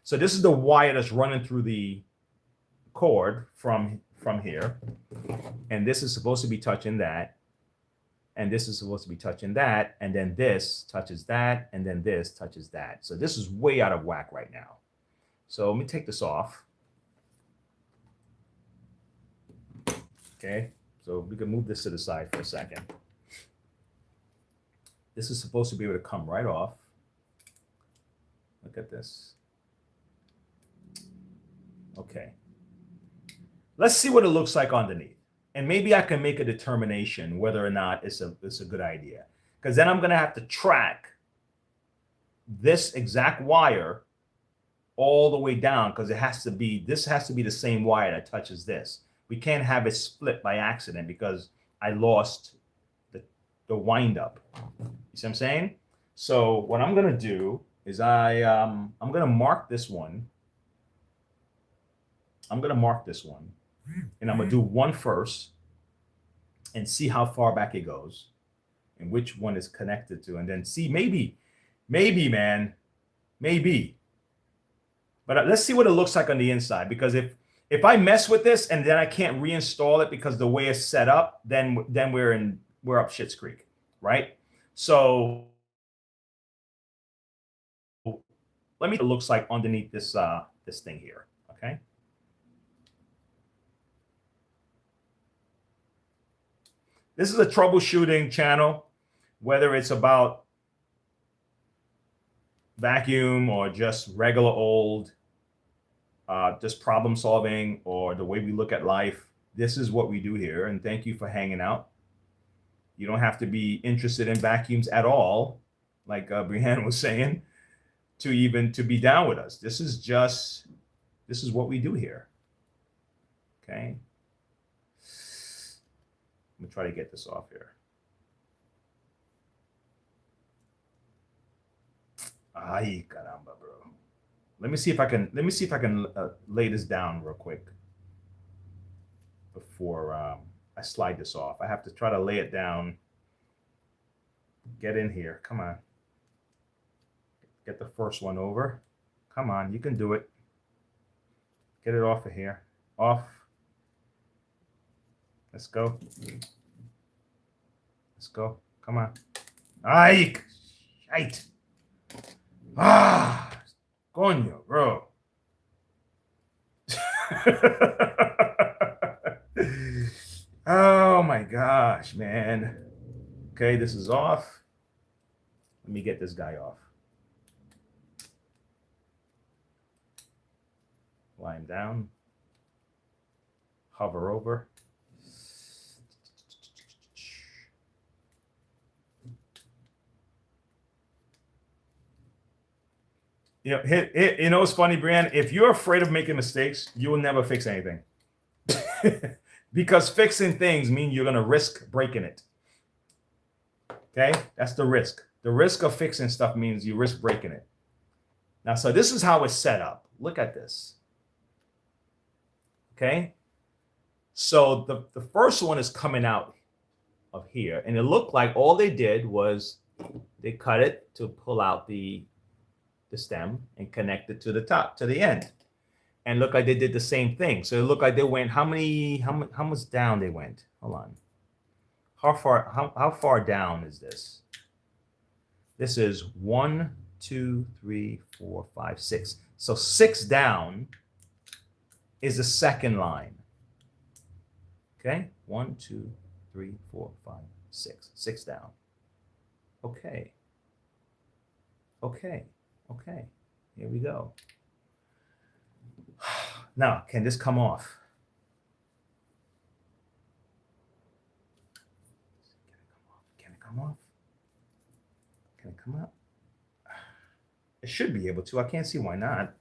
So this is the wire that's running through the cord from here. And this is supposed to be touching that. And this is supposed to be touching that. And then this touches that. And then this touches that. So this is way out of whack right now. So let me take this off. Okay. So we can move this to the side for a second. This is supposed to be able to come right off. Look at this. Okay. Let's see what it looks like underneath. And maybe I can make a determination whether or not it's a good idea. Because then I'm going to have to track this exact wire all the way down, because this has to be the same wire that touches this. We can't have it split by accident because I lost the wind up. You see what I'm saying? So what I'm going to do is I'm going to mark this one. I'm going to mark this one. And I'm going to do one first and see how far back it goes and which one is connected to. And then see, maybe, man, maybe. But let's see what it looks like on the inside. Because if I mess with this and then I can't reinstall it because the way it's set up, then we're up Shit's Creek, right? So let me see what it looks like underneath this this thing here, okay? This is a troubleshooting channel, whether it's about vacuum or just regular old, just problem solving or the way we look at life. This is what we do here. And thank you for hanging out. You don't have to be interested in vacuums at all, like Brianna was saying, to be down with us. This is what we do here. Okay. Let me try to get this off here. Ay, caramba, bro. Let me see if I can lay this down real quick before I slide this off. I have to try to lay it down. Get in here. Come on. Get the first one over. Come on, you can do it. Get it off of here. Off. Let's go. Let's go. Come on. Ay, shite. Ah, coño, bro. Oh my gosh, man. Okay, this is off. Let me get this guy off. Lie him down. Hover over. You know what's funny, Brian? If you're afraid of making mistakes, you will never fix anything. Because fixing things means you're going to risk breaking it. Okay? That's the risk. The risk of fixing stuff means you risk breaking it. Now, so this is how it's set up. Look at this. Okay? So the first one is coming out of here. And it looked like all they did was they cut it to pull out the stem and connect it to the top, to the end. And look like they did the same thing. So it looked like they went, how much down they went? Hold on. How far down is this? This is 1, 2, 3, 4, 5, 6. So 6 down is the second line. Okay? 1, 2, 3, 4, 5, 6. 6 down. Okay. Okay. Okay. Here we go. Now, can this come off? Can it come off? Can it come up? It should be able to. I can't see why not.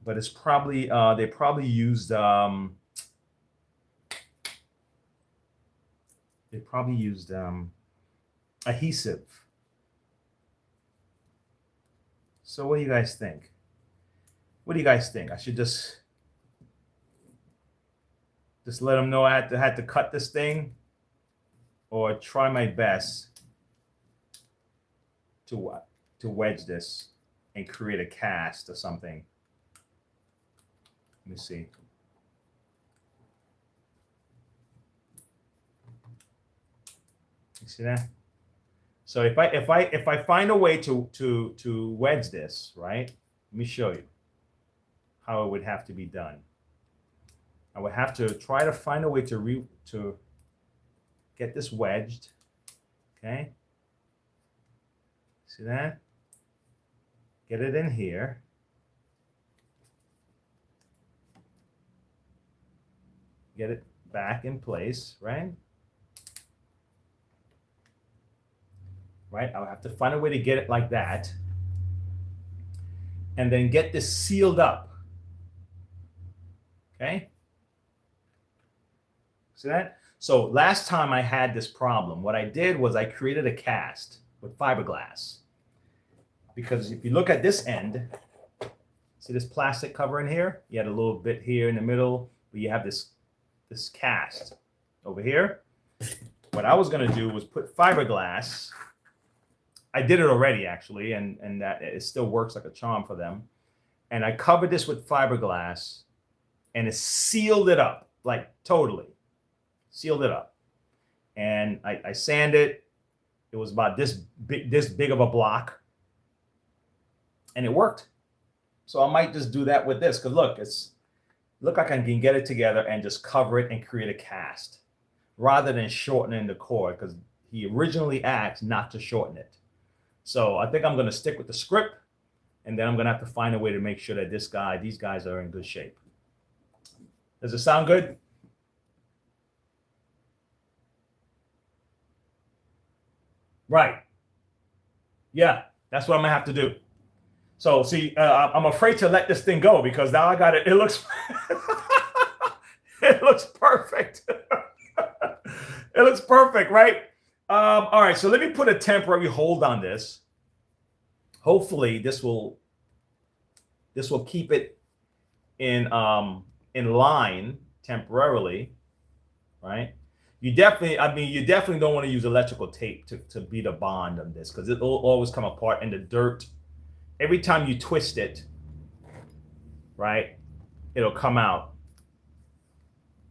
But it's probably they probably used adhesive. So what do you guys think? What do you guys think? I should just let them know I had to cut this thing, or try my best to wedge this and create a cast or something. Let me see. You see that? So if I find a way to wedge this, right? Let me show you how it would have to be done. I would have to try to find a way to get this wedged. Okay. See that? Get it in here. Get it back in place, right? Right? I'll have to find a way to get it like that. And then get this sealed up. Okay? See that? So last time I had this problem, what I did was I created a cast with fiberglass. Because if you look at this end, see this plastic cover in here? You had a little bit here in the middle, but you have this cast over here. What I was going to do was put fiberglass. I did it already, actually, and that it still works like a charm for them. And I covered this with fiberglass, and it sealed it up, like totally sealed it up. And I sanded it. It was about this big of a block, and it worked. So I might just do that with this, because look, I can get it together and just cover it and create a cast, rather than shortening the cord, because he originally asked not to shorten it. So I think I'm going to stick with the script, and then I'm going to have to find a way to make sure that these guys are in good shape. Does it sound good? Right. Yeah, that's what I'm going to have to do. So see, I'm afraid to let this thing go, because now I got it. It looks, it looks perfect. It looks perfect, right? All right, so let me put a temporary hold on this. Hopefully, this will keep it in line temporarily, right? You definitely don't want to use electrical tape to be the bond on this, because it will always come apart in the dirt. Every time you twist it, right, it'll come out.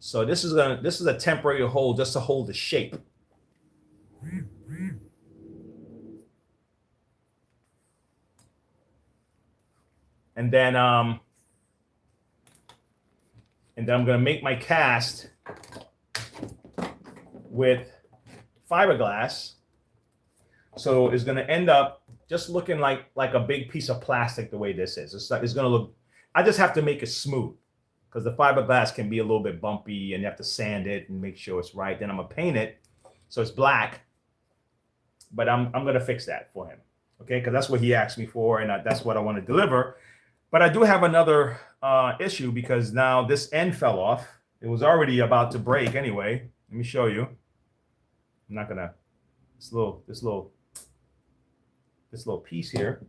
So this is a temporary hold, just to hold the shape. And then I'm gonna make my cast with fiberglass. So it's gonna end up just looking like a big piece of plastic the way this is. It's gonna look. I just have to make it smooth, because the fiberglass can be a little bit bumpy, and you have to sand it and make sure it's right. Then I'm gonna paint it so it's black. But I'm gonna fix that for him, okay? Because that's what he asked me for, and that's what I want to deliver. But I do have another issue, because now this end fell off. It was already about to break anyway. Let me show you. I'm not gonna this little piece here.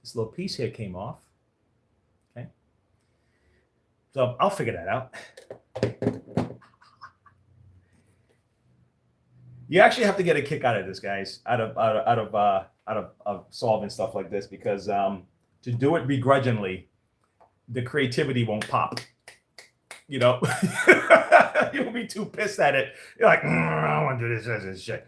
This little piece here came off. Okay. So I'll figure that out. You actually have to get a kick out of this, guys, out of solving stuff like this, because to do it begrudgingly, the creativity won't pop. You know, you'll be too pissed at it. You're like, I don't want to do this shit.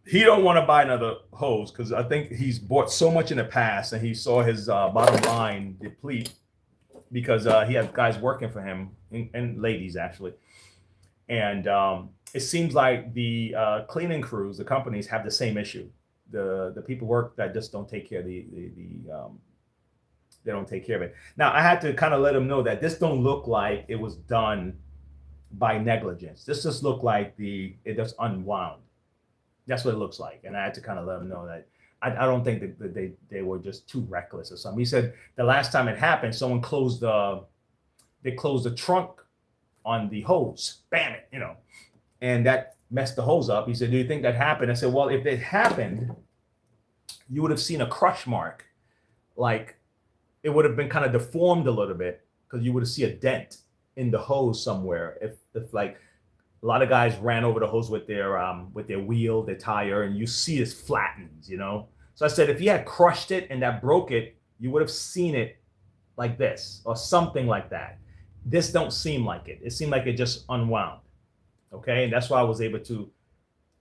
He don't want to buy another hose, because I think he's bought so much in the past, and he saw his bottom line deplete, because he had guys working for him, and ladies actually. And it seems like the cleaning crews, the companies, have the same issue. The people work that just don't take care of they don't take care of it. Now I had to kind of let him know that this don't look like it was done by negligence. This just looked like it just unwound. That's what it looks like. And I had to kind of let him know that I don't think that they were just too reckless or something. He said the last time it happened, someone closed the trunk on the hose. Bam it, you know. And that messed the hose up. He said, do you think that happened? I said, well, if it happened, you would have seen a crush mark. Like it would have been kind of deformed a little bit because you would have seen a dent in the hose somewhere. If like a lot of guys ran over the hose with their wheel, their tire, and you see this flattens, you know? So I said, if you had crushed it and that broke it, you would have seen it like this or something like that. This don't seem like it. It seemed like it just unwound. Okay, and that's why I was able to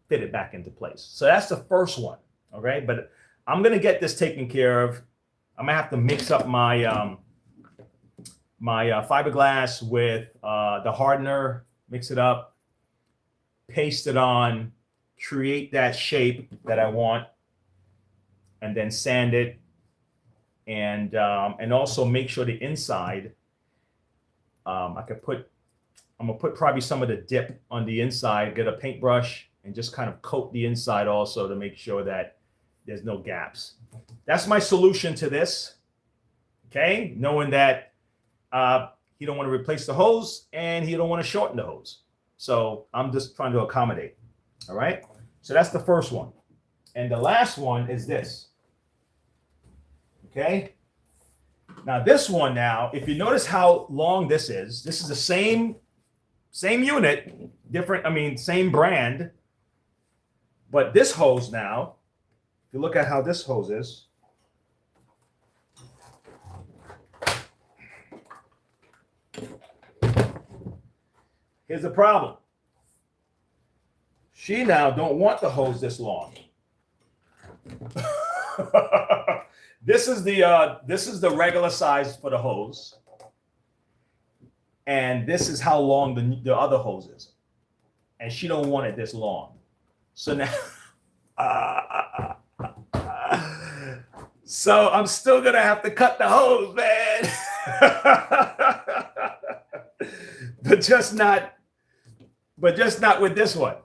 fit it back into place. So that's the first one. Okay, but I'm gonna get this taken care of. I'm gonna have to mix up my fiberglass with the hardener, mix it up, paste it on, create that shape that I want, and then sand it, and also make sure the inside. I'm gonna put probably some of the dip on the inside, get a paintbrush and just kind of coat the inside also to make sure that there's no gaps. That's my solution to this. Okay, knowing that he don't want to replace the hose and he don't want to shorten the hose. So I'm just trying to accommodate. All right, so that's the first one. And the last one is this. Okay, now this one now, if you notice how long this is the same unit, different, I mean, same brand. But this hose now, if you look at how this hose is, here's the problem. She now don't want the hose this long. This is the regular size for the hose. And this is how long the other hose is. And she don't want it this long. So now, so I'm still gonna have to cut the hose, man. but just not with this one.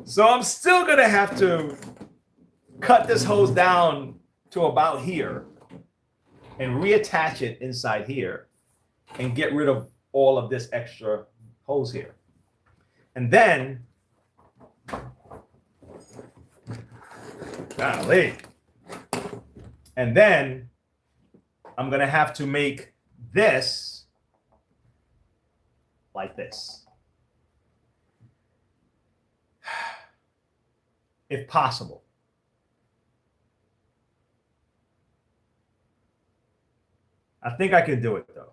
So I'm still gonna have to cut this hose down to about here and reattach it inside here and get rid of all of this extra hose here. And then, golly, and then I'm gonna have to make this like this, if possible. I think I can do it though.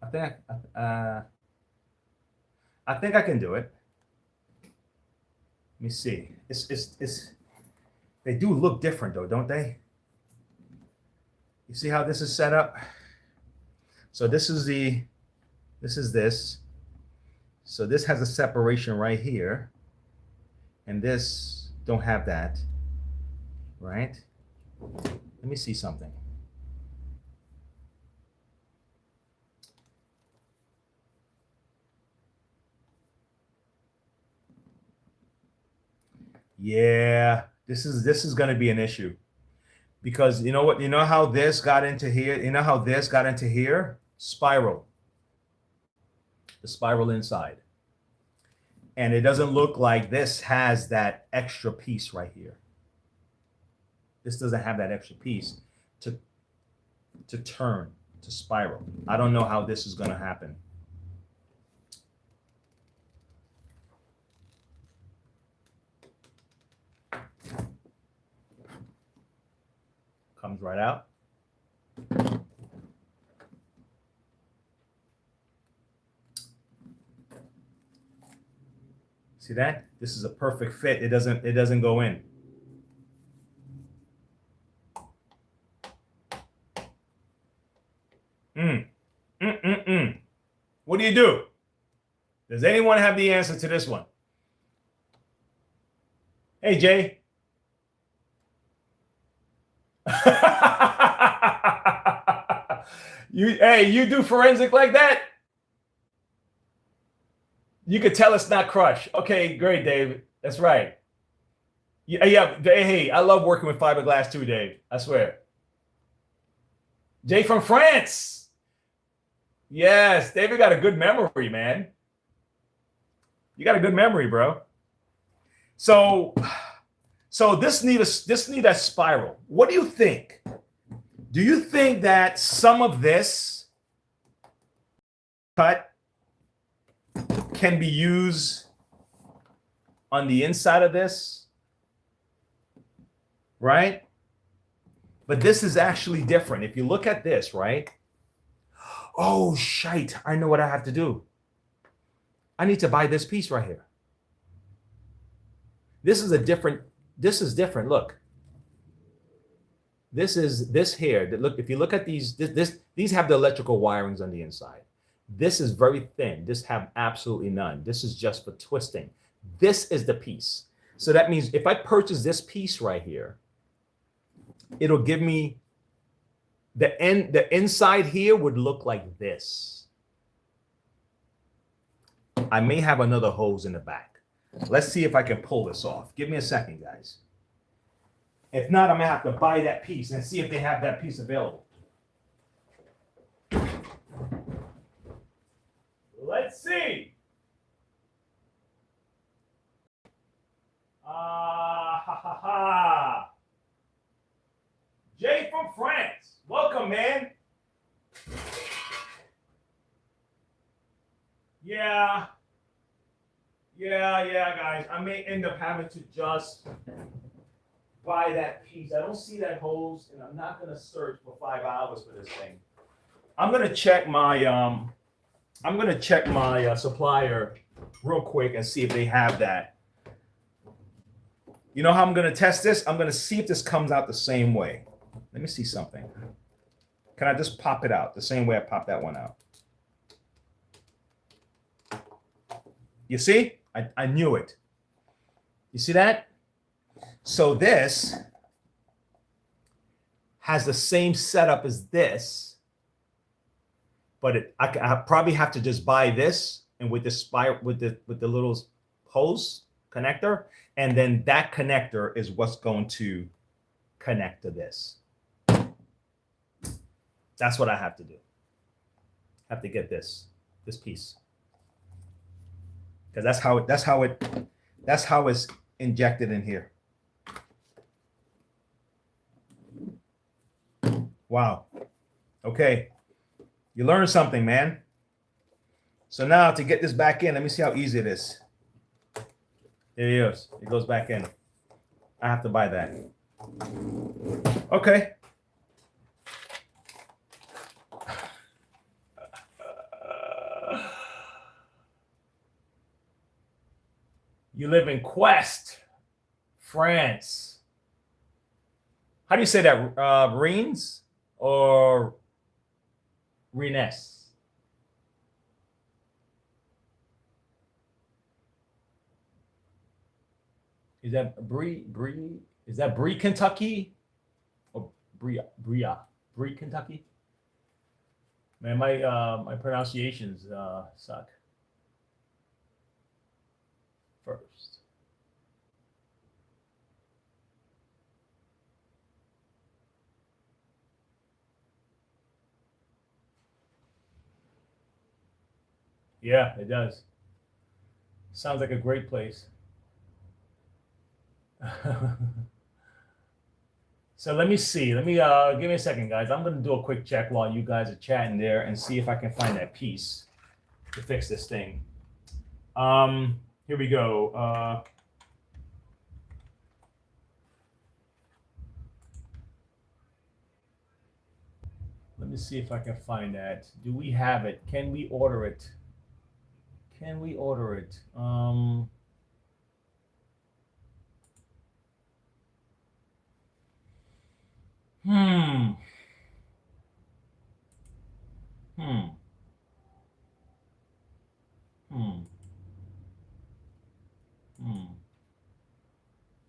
I think I can do it. Let me see. It's they do look different though, don't they? You see how this is set up? So this is this. So this has a separation right here. And this don't have that, right? Let me see something. Yeah, this is going to be an issue because you know what? You know how this got into here? You know how this got into here? Spiral. The spiral inside. And it doesn't look like this has that extra piece right here. This doesn't have that extra piece to turn, to spiral. I don't know how this is going to happen. Comes right out. See that? This is a perfect fit. It doesn't go in. What do you do? Does anyone have the answer to this one? Hey, Jay. You do forensic like that? You could tell it's not crush. Okay, great, Dave. That's right. Yeah. Hey, I love working with fiberglass too, Dave. I swear. Jay from France. Yes, David got a good memory, man. You got a good memory, bro. So this need a spiral. What do you think? Do you think that some of this cut can be used on the inside of this? Right? But this is actually different. If you look at this, right? Oh, shite. I know what I have to do. I need to buy this piece right here. This is different. Look. This here. Look, if you look at these, these have the electrical wirings on the inside. This is very thin. This have absolutely none. This is just for twisting. This is the piece. So that means if I purchase this piece right here, it'll give me the inside here would look like this. I may have another hose in the back. Let's see if I can pull this off. Give me a second, guys. If not, I'm gonna have to buy that piece and see if they have that piece available. Let's see. Jay from France. Welcome, man. Yeah, guys. I may end up having to just buy that piece. I don't see that hose, and I'm not gonna search for 5 hours for this thing. I'm gonna check my supplier real quick and see if they have that. You know how I'm gonna test this? I'm gonna see if this comes out the same way. Let me see something. Can I just pop it out the same way I popped that one out? You see? I knew it. You see that? So this has the same setup as this, but I probably have to just buy this and with the little hose connector, and then that connector is what's going to connect to this. That's what I have to do. I have to get this piece. Because that's how it's injected in here. Wow. Okay. You learned something, man. So now to get this back in, let me see how easy it is. There he is. It goes back in. I have to buy that. Okay. You live in Quest, France. How do you say that? Rennes or Rennes? Is that Bree? Is that Bree, Kentucky? Or Bria, Kentucky? Man, my pronunciations suck. First. Yeah, it does. Sounds like a great place. So let me see. Let me give me a second, guys. I'm gonna do a quick check while you guys are chatting there and see if I can find that piece to fix this thing. Here we go. Let me see if I can find that. Do we have it? Can we order it? Can we order it?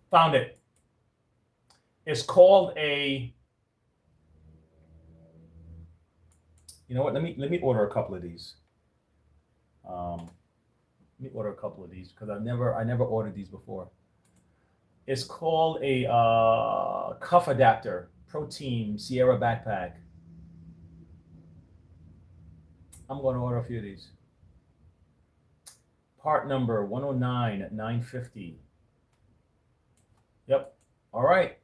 Found it. It's called a. You know what? Let me order a couple of these. Let me order a couple of these because I never ordered these before. It's called a cuff adapter, Pro Team Sierra backpack. I'm going to order a few of these. Part number 109 at 950. Yep. All right.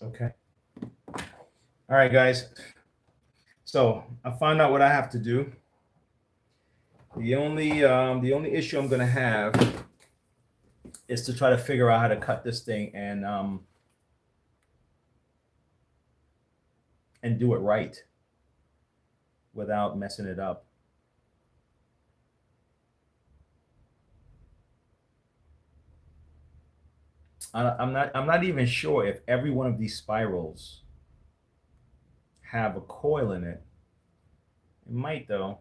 Okay. All right, guys. So I found out what I have to do. The only issue I'm gonna have is to try to figure out how to cut this thing and do it right without messing it up. I'm not even sure if every one of these spirals have a coil in it. It might though.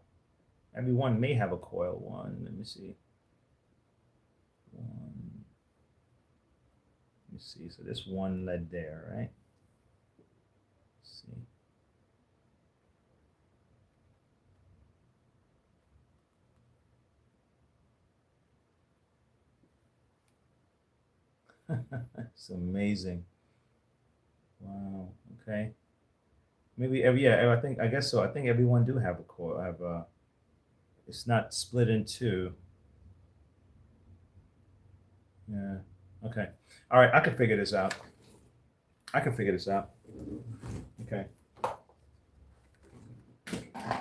Every one may have a coil. One, let me see. One. Let me see. So this one led there, right? Let's see. It's amazing. Wow. Okay. Maybe every, yeah, I guess so. I think everyone do have a coil. Have a. It's not split in two. Yeah. Okay. All right. I can figure this out. Okay.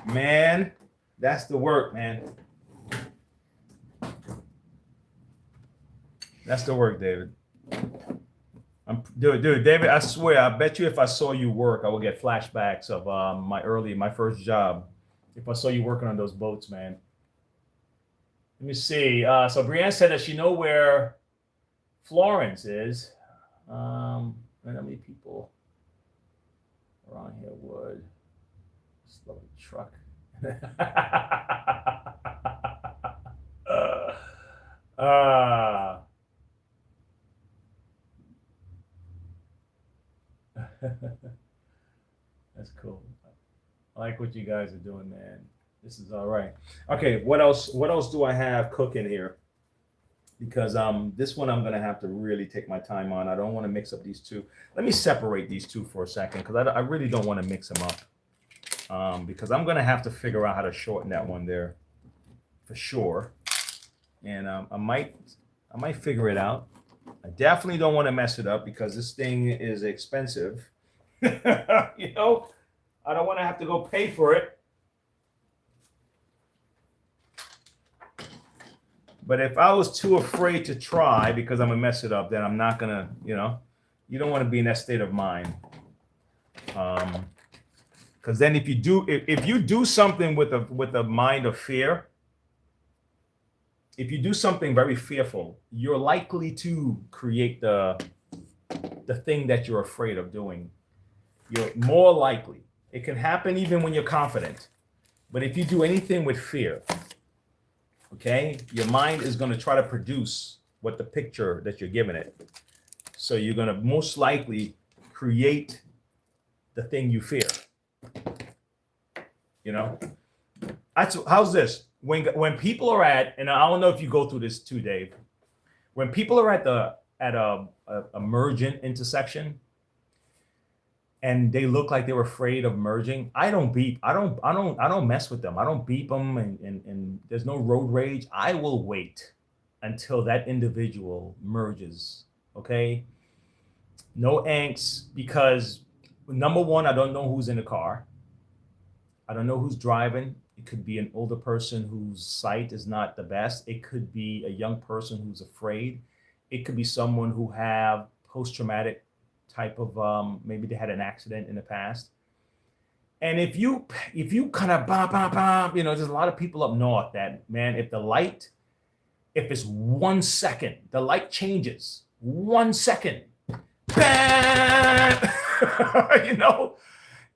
Man, that's the work, man. That's the work, David. Dude, David, I swear, I bet you if I saw you work, I would get flashbacks of my first job. If I saw you working on those boats, man. Let me see. So Brianne said that she know where Florence is. And how many people around here would? This lovely truck. That's cool. I like what you guys are doing, man. This is all right. Okay, what else do I have cooking here? Because this one I'm gonna have to really take my time on. I don't want to mix up these two. Let me separate these two for a second because I really don't want to mix them up. Because I'm gonna have to figure out how to shorten that one there for sure. And I might figure it out. I definitely don't want to mess it up because this thing is expensive. You know, I don't want to have to go pay for it. But if I was too afraid to try because I'm gonna mess it up, then I'm not gonna, you know, you don't want to be in that state of mind. Because then if you do something with a mind of fear, if you do something very fearful, you're likely to create the thing that you're afraid of doing. You're more likely. It can happen even when you're confident. But if you do anything with fear, okay, your mind is going to try to produce what the picture that you're giving it. So you're going to most likely create the thing you fear. You know, how's this? When people are at, and I don't know if you go through this too, Dave. When people are at a merging intersection, and they look like they're afraid of merging, I don't beep. I don't mess with them. I don't beep them, and there's no road rage. I will wait until that individual merges. Okay. No angst, because number one, I don't know who's in the car. I don't know who's driving. It could be an older person whose sight is not the best. It could be a young person who's afraid. It could be someone who have post-traumatic type of maybe they had an accident in the past. And if you kind of there's a lot of people up north that, man, if it's 1 second, the light changes 1 second, bam, you know.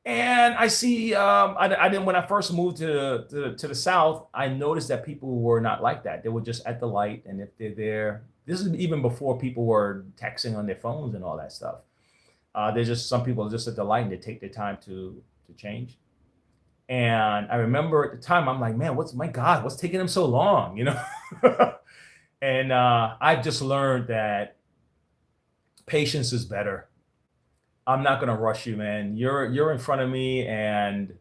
And I see, I didn't, when I first moved to the South, I noticed that people were not like that. They were just at the light. And if they're there, this is even before people were texting on their phones and all that stuff. There's just some people just at the light and they take their time to change. And I remember at the time, I'm like, man, what's taking them so long, you know? And I just learned that patience is better. I'm not gonna rush you, man. You're in front of me, and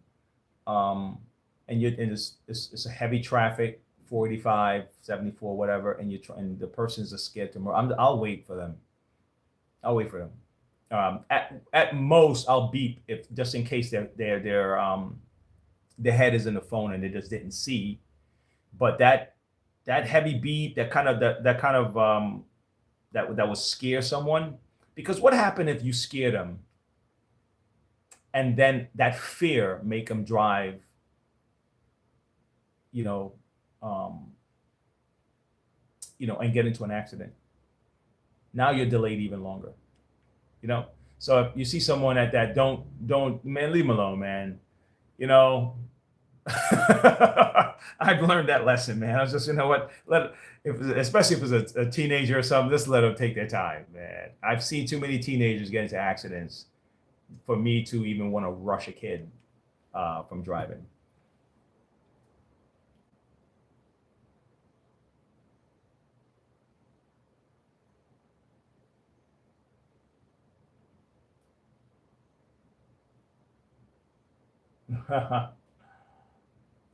it's a heavy traffic, 485, 74, whatever, and and the person's just scared to move. I'll wait for them. I'll wait for them. At most, I'll beep if just in case their head is in the phone and they just didn't see. But that heavy beep, that would scare someone. Because what happened if you scare them and then that fear make them drive, and get into an accident? Now you're delayed even longer, you know? So if you see someone at that, don't, man, leave them alone, man. You know, I've learned that lesson, man. I was just, you know what, especially if it's a teenager or something, just let them take their time, man. I've seen too many teenagers get into accidents for me to even want to rush a kid from driving.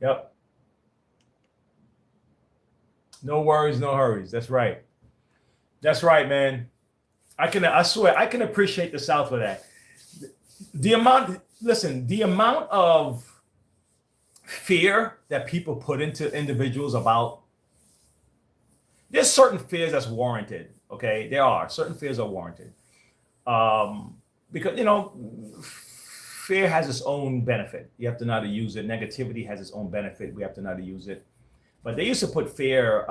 Yep. No worries, no hurries. That's right. That's right, man. I swear, I can appreciate the South for that. The amount of fear that people put into individuals about, there's certain fears that's warranted. Okay. There are certain fears are warranted. Because, fear has its own benefit. You have to know how to use it. Negativity has its own benefit. We have to know how to use it. But they used to put fear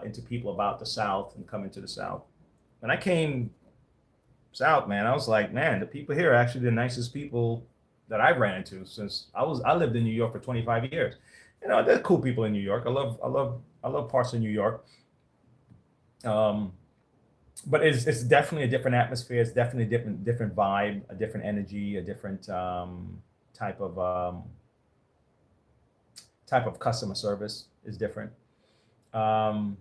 into people about the South and coming to the South. When I came South, man, I was like, man, the people here are actually the nicest people that I've ran into since I lived in New York for 25 years. There's cool people in New York. I love parts of New York. But it's definitely a different atmosphere. It's definitely a different vibe, a different energy, a different type of customer service is different. So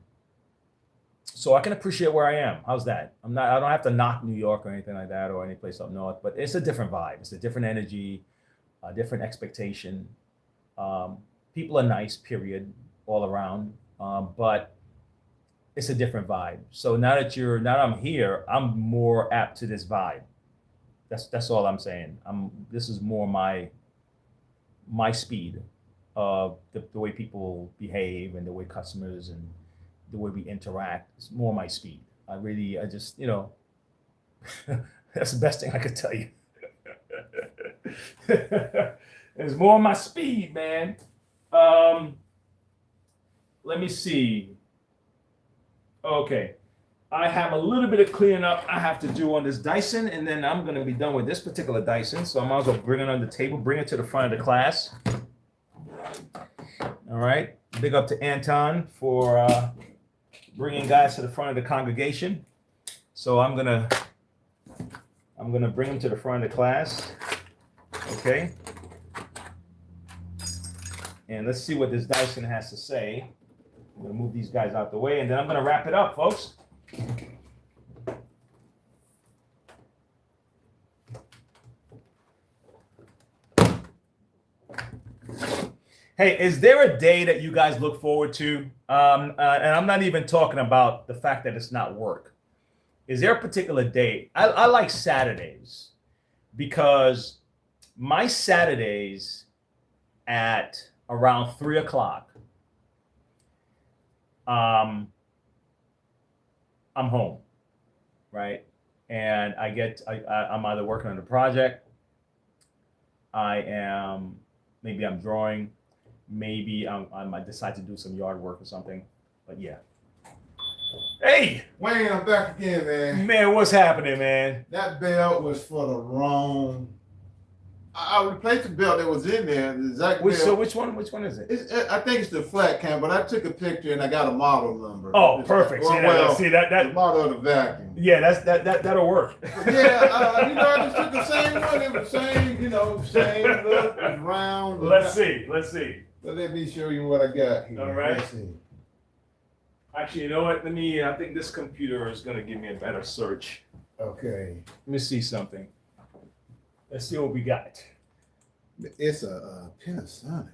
I can appreciate where I am. How's that? I don't have to knock New York or anything like that or any place up north, but it's a different vibe. It's a different energy, a different expectation. People are nice, period, all around. But it's a different vibe. So now that I'm here, I'm more apt to this vibe. That's all I'm saying. This is more my speed of the way people behave and the way customers and the way we interact. It's more my speed. I just, that's the best thing I could tell you. It's more my speed, man. Let me see. Okay, I have a little bit of cleaning up I have to do on this Dyson, and then I'm going to be done with this particular Dyson. So I might as well bring it on the table, bring it to the front of the class. All right, big up to Anton for bringing guys to the front of the congregation. So I'm gonna bring him to the front of the class. Okay, and let's see what this Dyson has to say. I'm going to move these guys out the way, and then I'm going to wrap it up, folks. Hey, is there a day that you guys look forward to? And I'm not even talking about the fact that it's not work. Is there a particular day? I like Saturdays because my Saturdays at around 3 o'clock, I'm home, right? And I'm either working on a project, maybe I'm drawing, maybe I might decide to do some yard work or something, but yeah. Hey, Wayne, I'm back again, man. man, what's happening, man? That belt was for the wrong. I replaced the belt that was in there. The exact belt. So which one is it? I think it's the flat cam, but I took a picture and I got a model number. Oh, perfect. See that the model of the vacuum. Yeah, that'll work. Yeah, I just took the same one. It was same look, it was round. Let's see. But let me show you what I got here. All right. Let's see. Actually, you know what? I think this computer is gonna give me a better search. Okay. Let me see something. Let's see what we got. It's a Panasonic.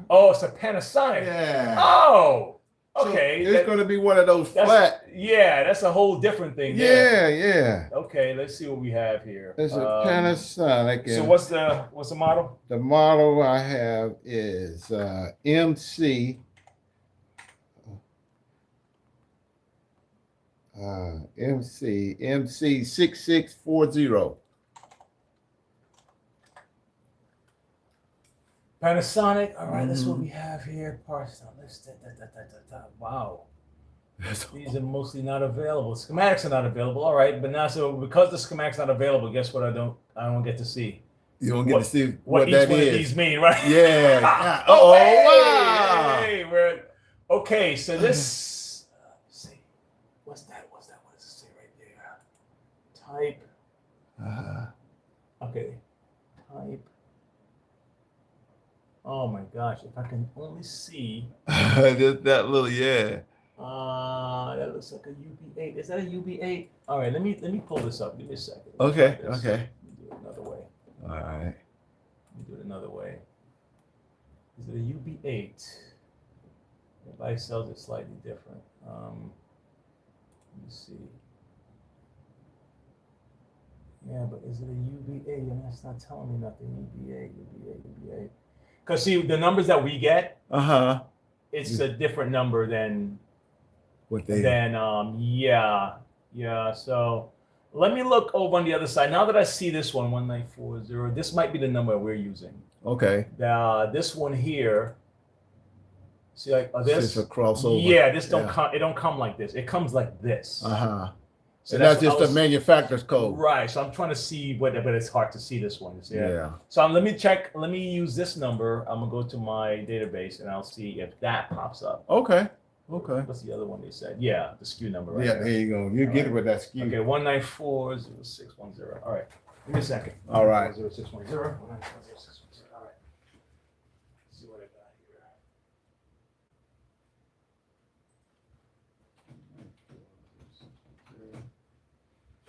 Oh, it's a Panasonic. Yeah. Oh, okay. So it's going to be one of those flat. Yeah, that's a whole different thing. Yeah. Okay, let's see what we have here. It's a Panasonic. So what's the model? The model I have is MC. MC 6640. Panasonic. All right, that's what we have here. Parts not listed. Wow. These are mostly not available. Schematics are not available. All right, but now so because the schematic's not available, guess what? I don't get to see. You don't get to see what that each one is. of these mean, right? Yeah. Wow. Hey, okay. So this. Let's see. What's that? What does it say right there? Type. Okay. Type. Oh my gosh! If I can only see. that little That looks like a UB8. Is that a UB8? All right, let me pull this up. Give me a second. Okay. Let me do it another way. All right. Let me do it another way. Is it a UB8? Everybody sells it slightly different. Let me see. Yeah, but is it a UB8? And that's not telling me nothing. UB8. Because see, the numbers that we get, it's a different number than what they. Yeah. So let me look over on the other side. Now that I see this one, 1940, this might be the number we're using. Okay. This one here. See, like this. It's a crossover. Yeah, this don't come. It don't come like this. It comes like this. So that's just the manufacturer's code. Right. So I'm trying to see but it's hard to see this one. Yeah. So let me check. Let me use this number. I'm gonna go to my database and I'll see if that pops up. Okay. What's the other one they said? Yeah, the SKU number. Right there you go. You get it with that SKU. Okay, 1940610. All right. Give me a second. All right. 1940610. 1940610. All right. Let's see what I got here.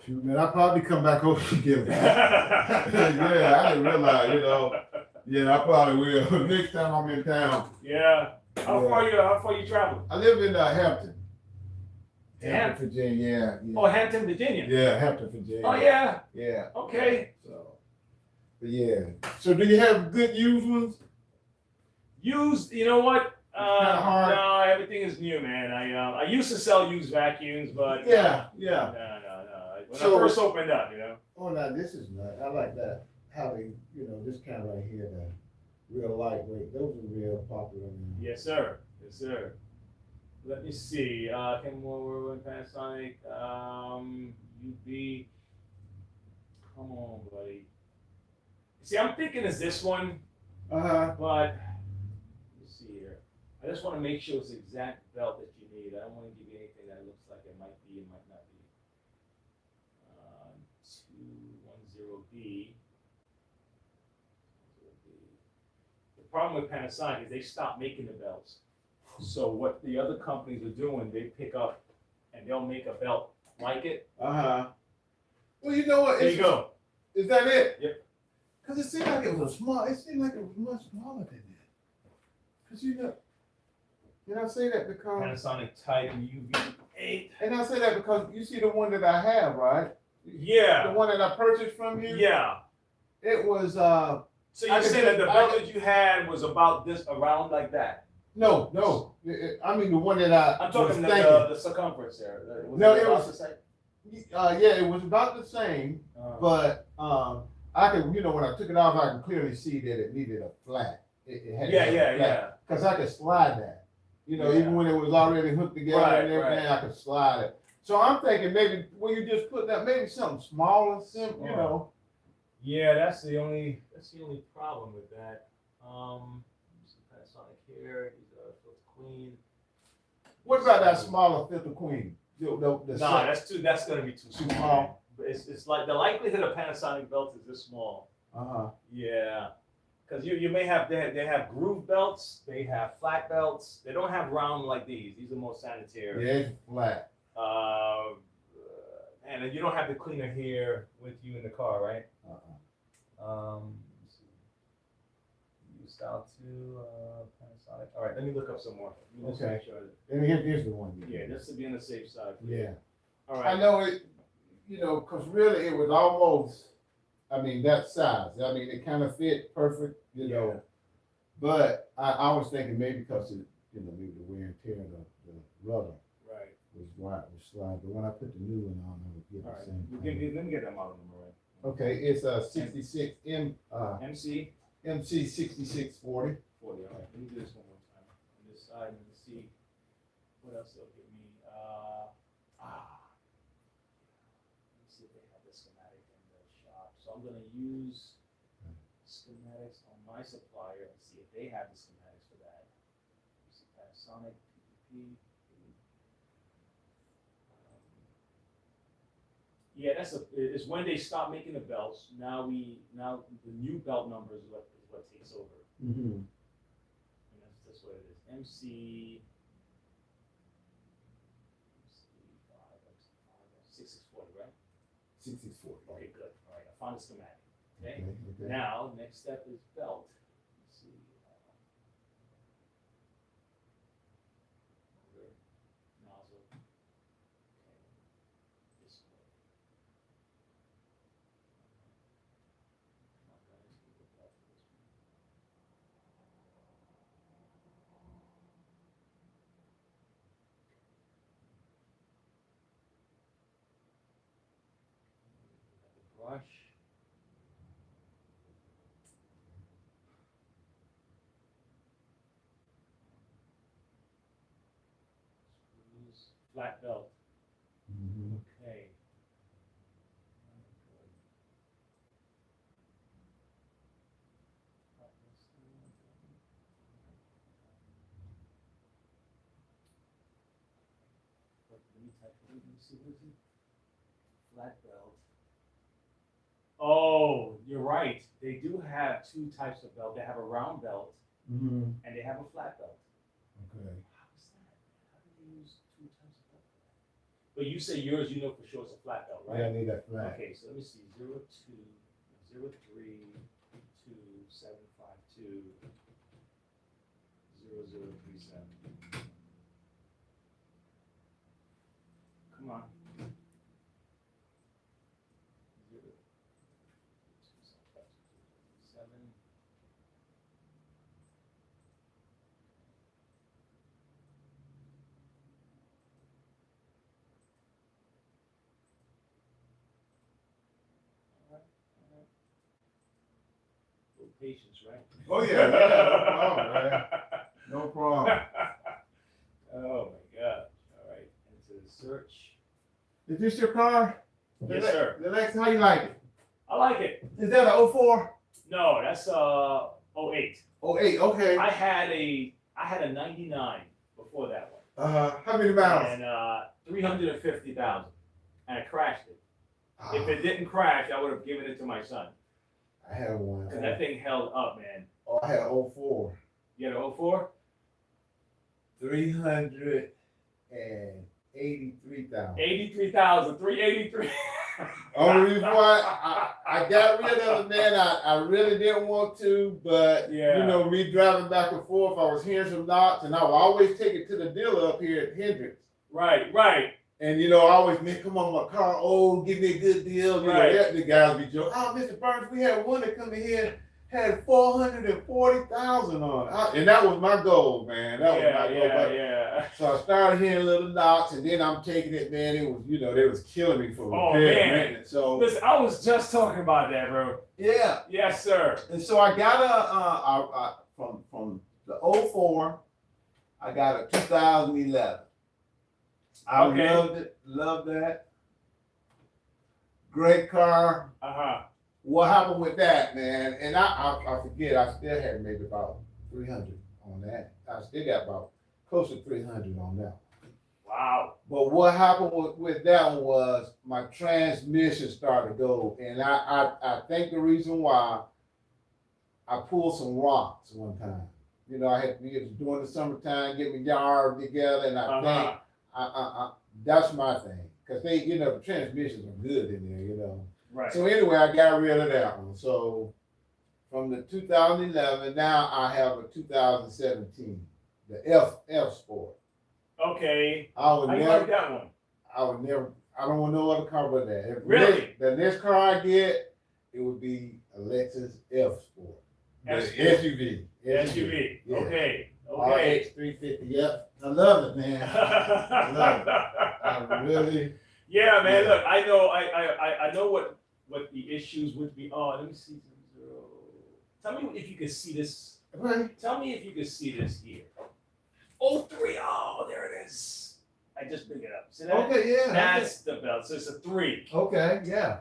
Shoot, man, I'll probably come back over and get it. Yeah, I didn't realize, Yeah, I probably will. Next time I'm in town. Yeah. How far you travel? I live in Hampton. Hampton, Virginia. Yeah. Oh, Hampton, Virginia. Yeah, Hampton, Virginia. Oh yeah. Yeah. Okay. So, but yeah. So do you have good used ones? Used, you know what? Kinda hard. No, everything is new, man. I used to sell used vacuums, but Yeah. no. When I first opened up, Oh, now this is nice. I like that. How they, this kind right here, the real lightweight. Those are real popular now. Yes, sir. Let me see. We're in Panasonic. UB. Come on, buddy. See, I'm thinking it's this one, but let me see here. I just want to make sure it's the exact belt that you need. I don't want to give you anything that looks like it might be, it might not be. 210B. The problem with Panasonic is they stopped making the belts. So what the other companies are doing, they pick up and they'll make a belt like it. Well, you know what? There you go. Is that it? Yep. Because it seemed like it was It seemed like it was much smaller than that. Because I say that because Panasonic Type UV8. And I say that because you see the one that I have, right? Yeah. The one that I purchased from you. Yeah. It was So you're saying that the belt that you had was about this, around like that? No. I mean the one that I'm talking was the circumference there. No, it about was- the same? yeah, it was about the same, but I could, when I took it off, I could clearly see that it needed a flat. It had to have a flat. Because I could slide that. Yeah. Even when it was already hooked together and Right, everything, I could slide it. So I'm thinking maybe when you just put that, maybe something small and simple, Yeah, that's the only problem with that. Panasonic here, these are Filter Queen. What about that smaller Filter Queen? No, that's gonna be too small. small. It's like the likelihood of Panasonic belts is this small. Yeah. Because you may have they have groove belts, they have flat belts. They don't have round like these. These are more sanitary. Yeah, it's flat. And then you don't have the cleaner here with you in the car, right? Let's see. U style 2, Panasonic. All right, let me look up some more. Let me just Okay. make sure that- And here's the one. yeah, just to be on the safe side. Yeah. All I right. know it, because really it was almost, that size. It kind of fit perfect, Yeah. But I was thinking maybe because maybe the wear and tear of the rubber Right. was slide. But when I put the new one on, I would get All the right. same. Let me get that model number right. Okay, it's 66 MC MC 6640. 40. All right. Let me do this one more time. On this side and see what else they'll give me. Let me see if they have the schematic in the shop. So I'm gonna use schematics on my supplier and see if they have the schematics for that. See Panasonic, PPP. Yeah, it's when they stop making the belts. Now the new belt number is what takes over. Mm-hmm. And that's what it is. MC 6640, right? 6640. Okay, good. All right, I found the schematic. Okay. Okay. Now, next step is belt. Let's see. Motor, nozzle. Okay. This way. Come on, guys, give it back to this one. The brush. Screws. Flat belt. Mm-hmm. Okay. Let me see, what is it? Flat belt. Oh, you're right. They do have two types of belt. They have a round belt Mm-hmm. and they have a flat belt. Okay. How is that? How do they use two types of belt for that? But you say yours, for sure it's a flat belt, right? Yeah, I need that flat. Okay, so let me see. 02, 03, 2752, 0037. Come on. 027. Little patience, right? Oh yeah, no problem, man. No problem. Oh my God. All right. Into the search. Is this your car? Yes, sir. The Lex, how you like it? I like it. Is that a 04? No, that's 08. 08, okay. I had a 99 before that one. How many miles? And 350,000. And I crashed it. Ah, If it didn't crash, I would have given it to my son. I had one. Cause that thing held up, man. Oh, I had a 04. You had a 04? 383,000. 83,000, 383. Only reason why I got rid of it, man, I really didn't want to, but Yeah. Me driving back and forth, I was hearing some knocks, and I would always take it to the dealer up here at Hendricks. Right. And I always man, come on, my car, give me a good deal. Right. The guys be joking, oh, Mr. Burns, we had one that come in here had 440,000 on it. And that was my goal, man. That was my goal. But- yeah. So I started hearing little knocks, and then I'm taking it, man. It was, they was killing me for Oh, repair and man. maintenance. So Listen, I was just talking about that, bro. yeah, Yes, sir. and so I got from the 04, I got a 2011. I Okay. loved that. Great car. Uh-huh. What happened with that, man? And I forget, I still had maybe about 300 on that. I still got about close to 300 on that. Wow. But what happened with that one was my transmission started to go. And I think the reason why I pulled some rocks one time. I had to be during the summertime, get my yard together, and I think I that's my thing. Because they, the transmissions are good in there, Right. So anyway, I got rid of that one. So from the 2011, now I have a 2017, the F Sport. Okay. I would How you never, like that one? I don't want no other car but that. If Really? The next car I get, it would be a Lexus F Sport. F The Sport. SUV. SUV. Yeah. Okay. Okay. RX 350. Yep. I love it, man. I love it. I really. Yeah, man. Yeah. Look, I know. I know what the issues would be. Oh, let me see. Tell me if you can see this. Right. Tell me if you can see this here. Oh, 3. Oh, there it is. I just picked it up. See that? Okay. Yeah. That's the belt. So it's a 3. Okay. Yeah.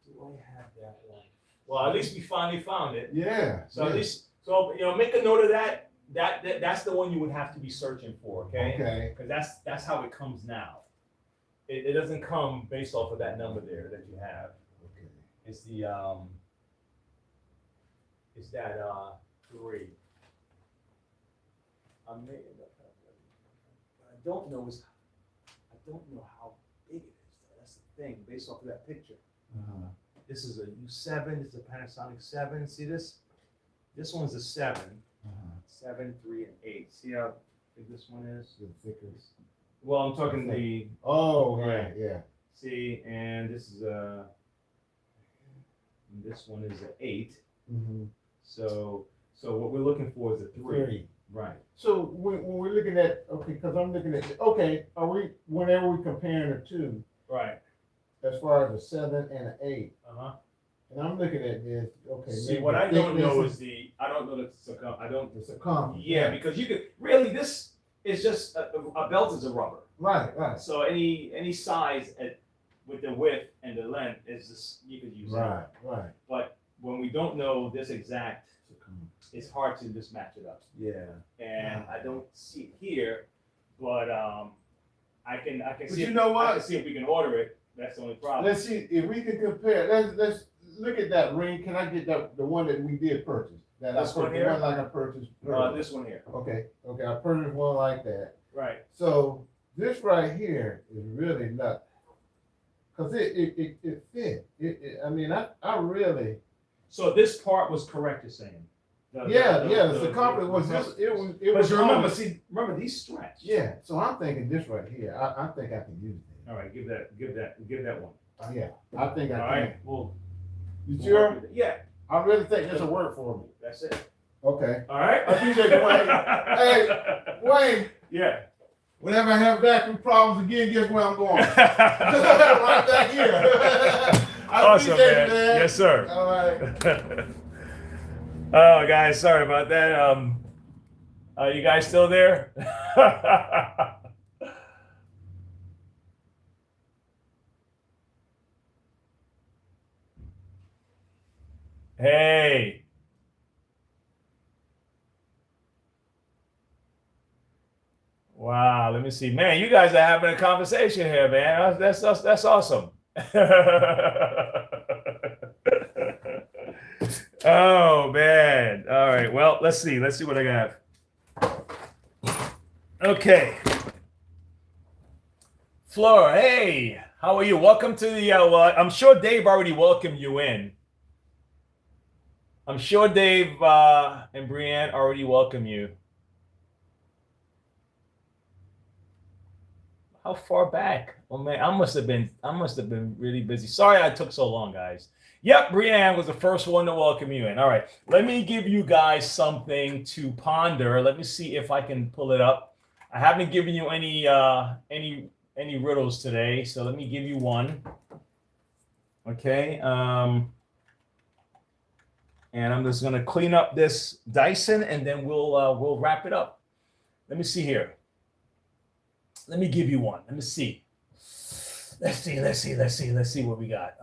Do I have that one? Well, at least we finally found it. Yeah. So yeah. at least, make a note of that. That's the one you would have to be searching for, okay? Okay. Because that's how it comes now. It doesn't come based off of that number there that you have. Okay. It's the it's that 3. I made it up. But I don't know how big it is. That's the thing, based off of that picture. Uh-huh. This is a U7. This is a Panasonic 7. See this? This one's a 7. Uh-huh. 7, 3, and 8. See how big this one is? The thickers. Well, I'm talking the. Oh, right. Yeah. See, and this is a. And this one is an 8. Mm-hmm. So what we're looking for is a 3. 3. Right. So when we're looking at, because I'm looking at, whenever we comparing the two, Right. as far as a 7 and an 8, Uh-huh. and I'm looking at this, okay. See, maybe what I don't thickness know is- is I don't know the circum. I don't. the circumference. Yeah, because you could really this is just a belt is a rubber. Right, right. So any size with the width and the length is just you could use Right, it. right. But when we don't know this exact, it's hard to just match it up. Yeah. And I don't see it here, but I can But see. you know what? I can see if we can order it. That's the only problem. Let's see if we can compare. Let's look at that ring. Can I get the one that we did purchase? That This one here? The one like I purchased. This one here. Okay, I purchased one like that. Right. So this right here is really not, cause it fit. I mean, I really. So this part was correct, you're saying? The circumference was just, it was. But you remember these stretch. Yeah, so I'm thinking this right here, I think I can use it. All right, give that one. Yeah, I think I All can. right, well. You sure? Yeah, I really think this will work for me. that's it. Okay. All right. I appreciate it, Wayne. Hey, Wayne, Yeah. whenever I have vacuum problems again, guess where I'm going? Right back here. I Awesome, appreciate man. it, man. Yes, sir. All right. Oh, guys, sorry about that. Are you guys still there? Hey. Wow, let me see. Man, you guys are having a conversation here, man. That's awesome. Oh man. All right. Well, let's see what I got. Okay. Flora, hey, how are you? Welcome to the well, I'm sure Dave already welcomed you in. I'm sure Dave and Brianne already welcome you. How far back? Oh man, I must have been really busy. Sorry I took so long, guys. Yep, Brianne was the first one to welcome you in. All right, let me give you guys something to ponder. Let me see if I can pull it up. I haven't given you any riddles today, so let me give you one. Okay, and I'm just gonna clean up this Dyson, and then we'll wrap it up. Let me see here. Let me give you one. Let me see. Let's see what we got.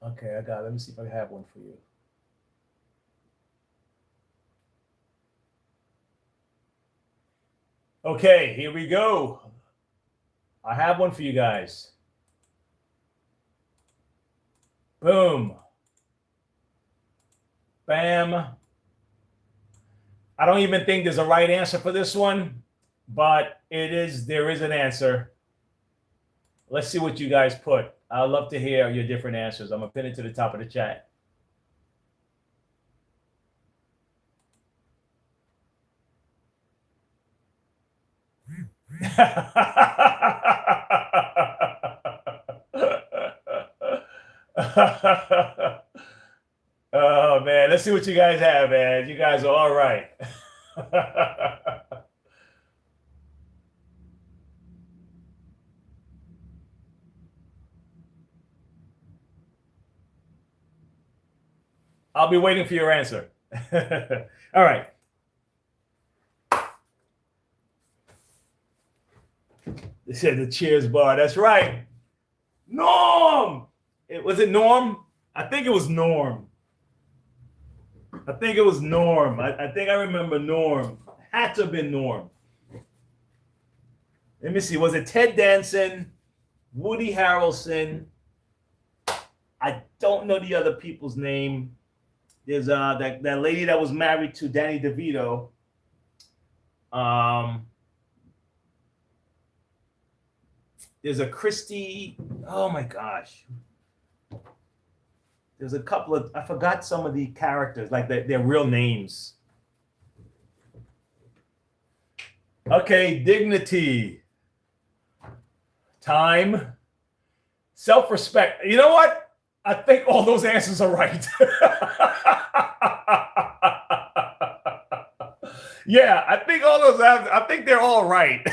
Okay, I got it. Let me see if I have one for you. Okay, here we go. I have one for you guys. Boom. Bam. I don't even think there's a right answer for this one, but there is an answer. Let's see what you guys put. I'd love to hear your different answers. I'm going to pin it to the top of the chat. Oh, man. Let's see what you guys have, man. You guys are all right. I'll be waiting for your answer. All right. They said the Cheers bar. That's right. Norm. Was it Norm? I think it was Norm. I think I remember Norm. Had to have been Norm. Let me see. Was it Ted Danson? Woody Harrelson? I don't know the other people's name. There's that lady that was married to Danny DeVito. There's a Christy. Oh my gosh. There's a couple of, I forgot some of the characters, like their real names. Okay, dignity, time, self-respect. You know what? I think all those answers are right. Yeah, I think all those answers, I think they're all right.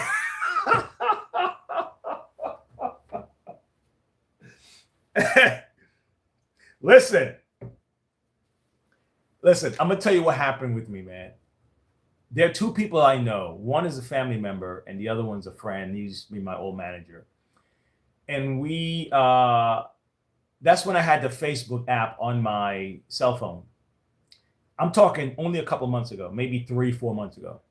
Listen, I'm going to tell you what happened with me, man. There are two people I know. One is a family member, and the other one's a friend. He used to be my old manager. And that's when I had the Facebook app on my cell phone. I'm talking only a couple months ago, maybe 3-4 months ago.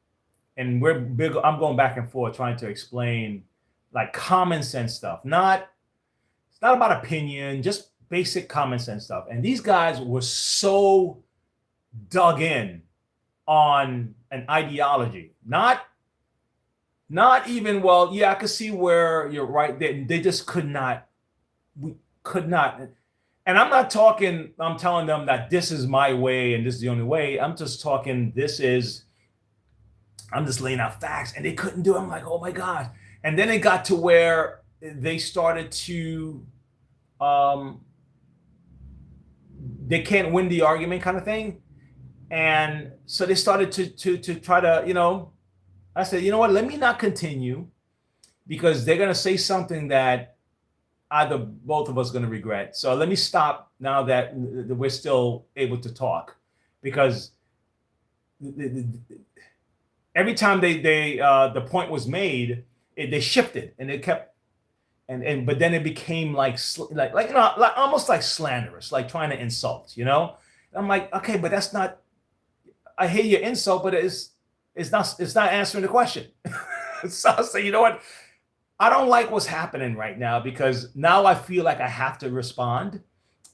And I'm going back and forth trying to explain like common sense stuff. It's not about opinion, just basic common sense stuff. And these guys were so dug in on an ideology. Not even, well, yeah, I could see where you're right. They just could not. We could not. And I'm not talking, I'm telling them that this is my way and this is the only way. I'm just talking, I'm just laying out facts, and they couldn't do it. I'm like, oh my God. And then it got to where they started to, they can't win the argument kind of thing. And so they started to try to, I said, you know what, let me not continue, because they're going to say something that either both of us are going to regret. So let me stop now that we're still able to talk, because every time the point was made, they shifted and they kept, but then it became like almost like slanderous, like trying to insult, I'm like, okay, but that's not, I hear your insult, but it's not answering the question. So I say, you know what? I don't like what's happening right now, because now I feel like I have to respond.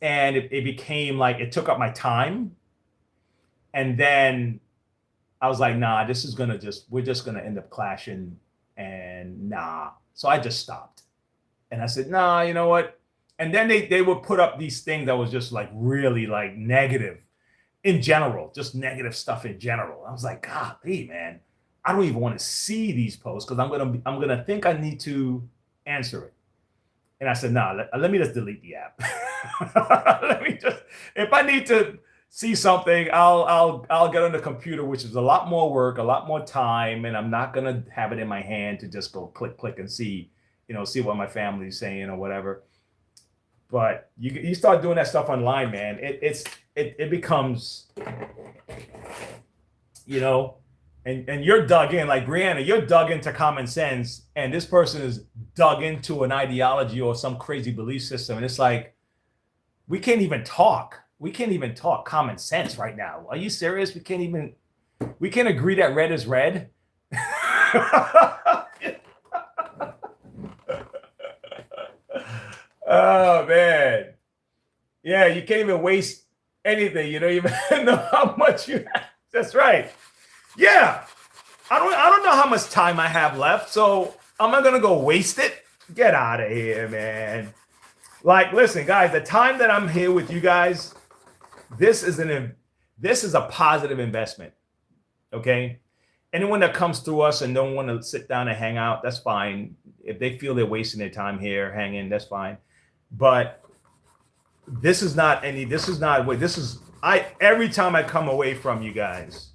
And it became like, it took up my time. And then I was like, nah, we're just going to end up clashing, and nah. So I just stopped. And I said, nah, you know what? And then they would put up these things that was just like really like negative in general, just negative stuff in general. I was like, golly, man, I don't even want to see these posts, because I'm gonna think I need to answer it. And I said, nah, let me just delete the app. Let me just, if I need to see something, I'll get on the computer, which is a lot more work, a lot more time, and I'm not gonna have it in my hand to just go click and see, see what my family's saying or whatever. But you start doing that stuff online, man. It becomes, and you're dug in, like Brianna, you're dug into common sense, and this person is dug into an ideology or some crazy belief system. And it's like, we can't even talk. We can't even talk common sense right now. Are you serious? We can't agree that red is red. Oh man. Yeah, you can't even waste anything. You don't even know how much you have. That's right. Yeah, I don't know how much time I have left, so I'm not gonna go waste it. Get out of here, man. Like, listen, guys, the time that I'm here with you guys, this is a positive investment. Okay, anyone that comes through us and don't want to sit down and hang out, that's fine. If they feel they're wasting their time here, hanging, that's fine. But every time I come away from you guys,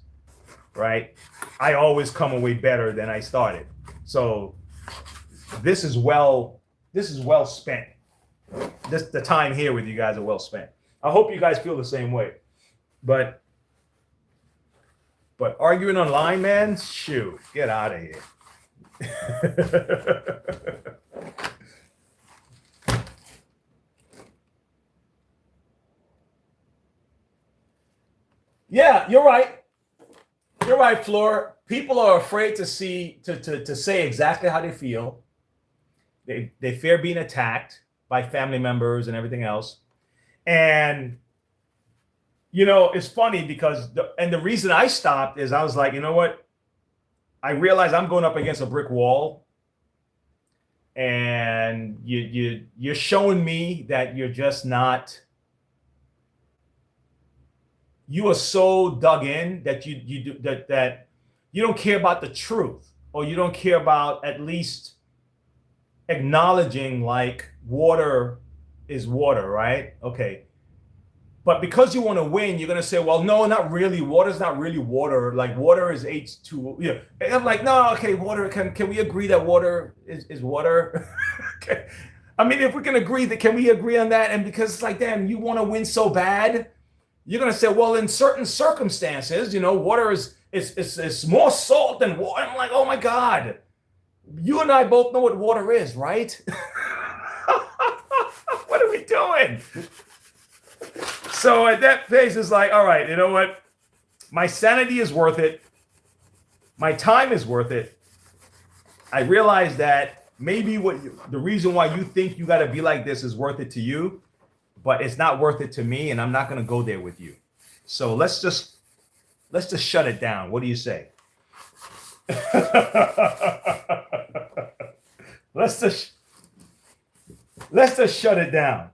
right, I always come away better than I started. So this is well spent. The time here with you guys are well spent. I hope you guys feel the same way. But arguing online, man, shoot, get out of here. Yeah, you're right. You're right, Fleur. People are afraid to say exactly how they feel. They fear being attacked by family members and everything else. And it's funny because the reason I stopped is I was like, you know what? I realized I'm going up against a brick wall, and you're showing me that you're just not. You are so dug in that you don't care about the truth, or you don't care about at least acknowledging like water is water, right? Okay. But because you want to win, you're going to say, well, no, not really. Water's not really water. Like water is H2O. Yeah. And I'm like, no, okay, water. Can we agree that water is water? Okay. I mean, if we can agree can we agree on that? And because it's like, damn, you want to win so bad, you're going to say, well, in certain circumstances, water is more salt than water. I'm like, oh my God. You and I both know what water is, right? What are we doing? So at that phase, it's like, all right, you know what? My sanity is worth it. My time is worth it. I realize that maybe the reason why you think you got to be like this is worth it to you, but it's not worth it to me, and I'm not going to go there with you. So let's just shut it down. What do you say? Let's just shut it down.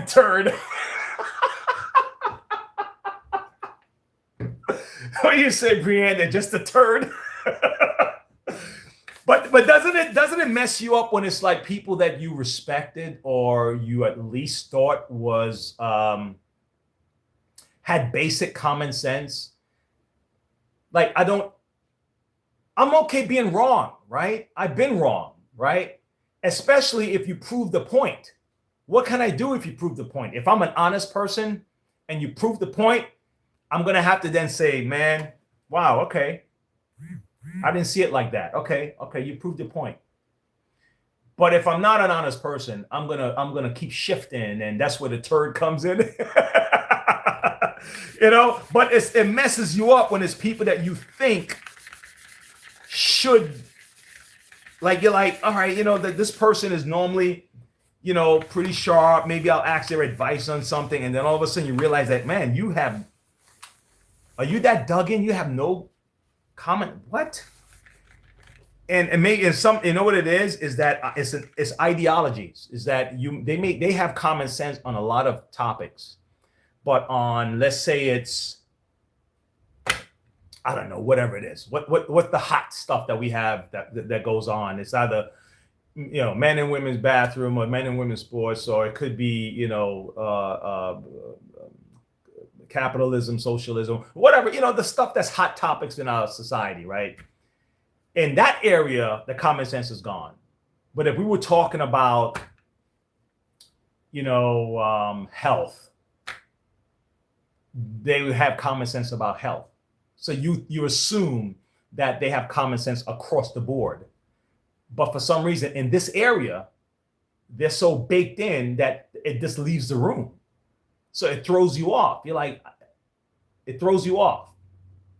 Turd. What do you say, Brianna? Just a turd? But doesn't it mess you up when it's like people that you respected or you at least thought was had basic common sense? Like I'm okay being wrong, right? I've been wrong, right? Especially if you prove the point. What can I do if you prove the point? If I'm an honest person and you prove the point, I'm going to have to then say, man, wow, okay. I didn't see it like that. Okay, you proved the point. But if I'm not an honest person, I'm gonna keep shifting, and that's where the turd comes in. But it messes you up when it's people that you think should, like, you're like, all right, that this person is normally, pretty sharp. Maybe I'll ask their advice on something, and then all of a sudden you realize that, man, are you that dug in? You have no comment. What? and maybe in some, you know what it is that it's ideologies. Is that they have common sense on a lot of topics, but on, let's say it's, I don't know, whatever it is, what the hot stuff that we have that goes on. It's either, you know, men and women's bathroom or men and women's sports, or it could be, you know, capitalism, socialism, whatever, you know, the stuff that's hot topics in our society, right? In that area, the common sense is gone. But if we were talking about, you know, health, they would have common sense about health. So you assume that they have common sense across the board. But for some reason, in this area, they're so baked in that it just leaves the room. So it throws you off. You're like, it throws you off.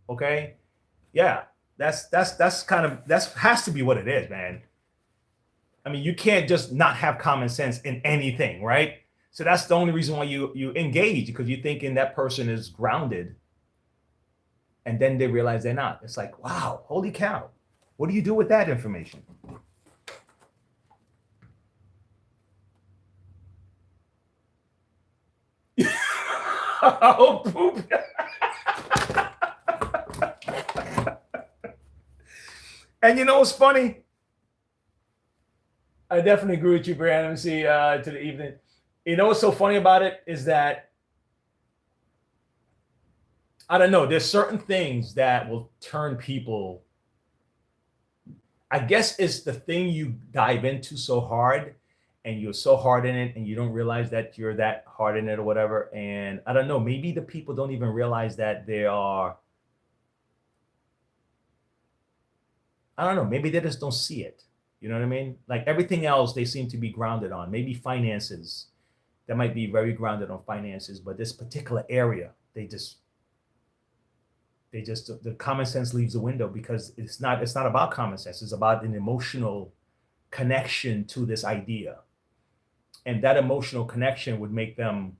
Okay? Yeah. That's kind of, that has to be what it is, man. I mean, you can't just not have common sense in anything, right? So that's the only reason why you engage, because you're thinking that person is grounded, and then they realize they're not. It's like, wow, holy cow. What do you do with that information? Oh, poop. And you know what's funny? I definitely agree with you, Brian. Let me see to the evening. You know what's so funny about it is that, I don't know, there's certain things that will turn people. I guess it's the thing you dive into so hard, and you're so hard in it, and you don't realize that you're that hard in it or whatever. And I don't know, maybe the people don't even realize that they are, I don't know, maybe they just don't see it. You know what I mean? Like everything else, they seem to be grounded on. Maybe finances, that might be very grounded on finances, but this particular area, the common sense leaves the window, because it's not about common sense. It's about an emotional connection to this idea. And that emotional connection would make them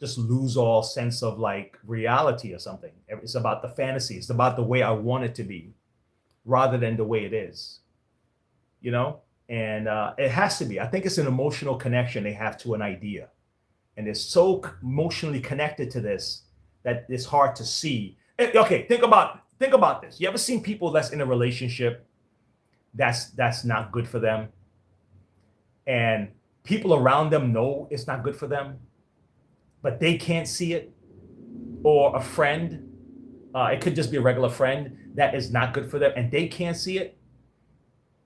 just lose all sense of like reality or something. It's about the fantasy. It's about the way I want it to be, rather than the way it is, you know? And it has to be. I think it's an emotional connection they have to an idea. And they're so emotionally connected to this that it's hard to see. Okay, think about this. You ever seen people that's in a relationship that's not good for them, and people around them know it's not good for them, but they can't see it? Or a friend, it could just be a regular friend that is not good for them, and they can't see it.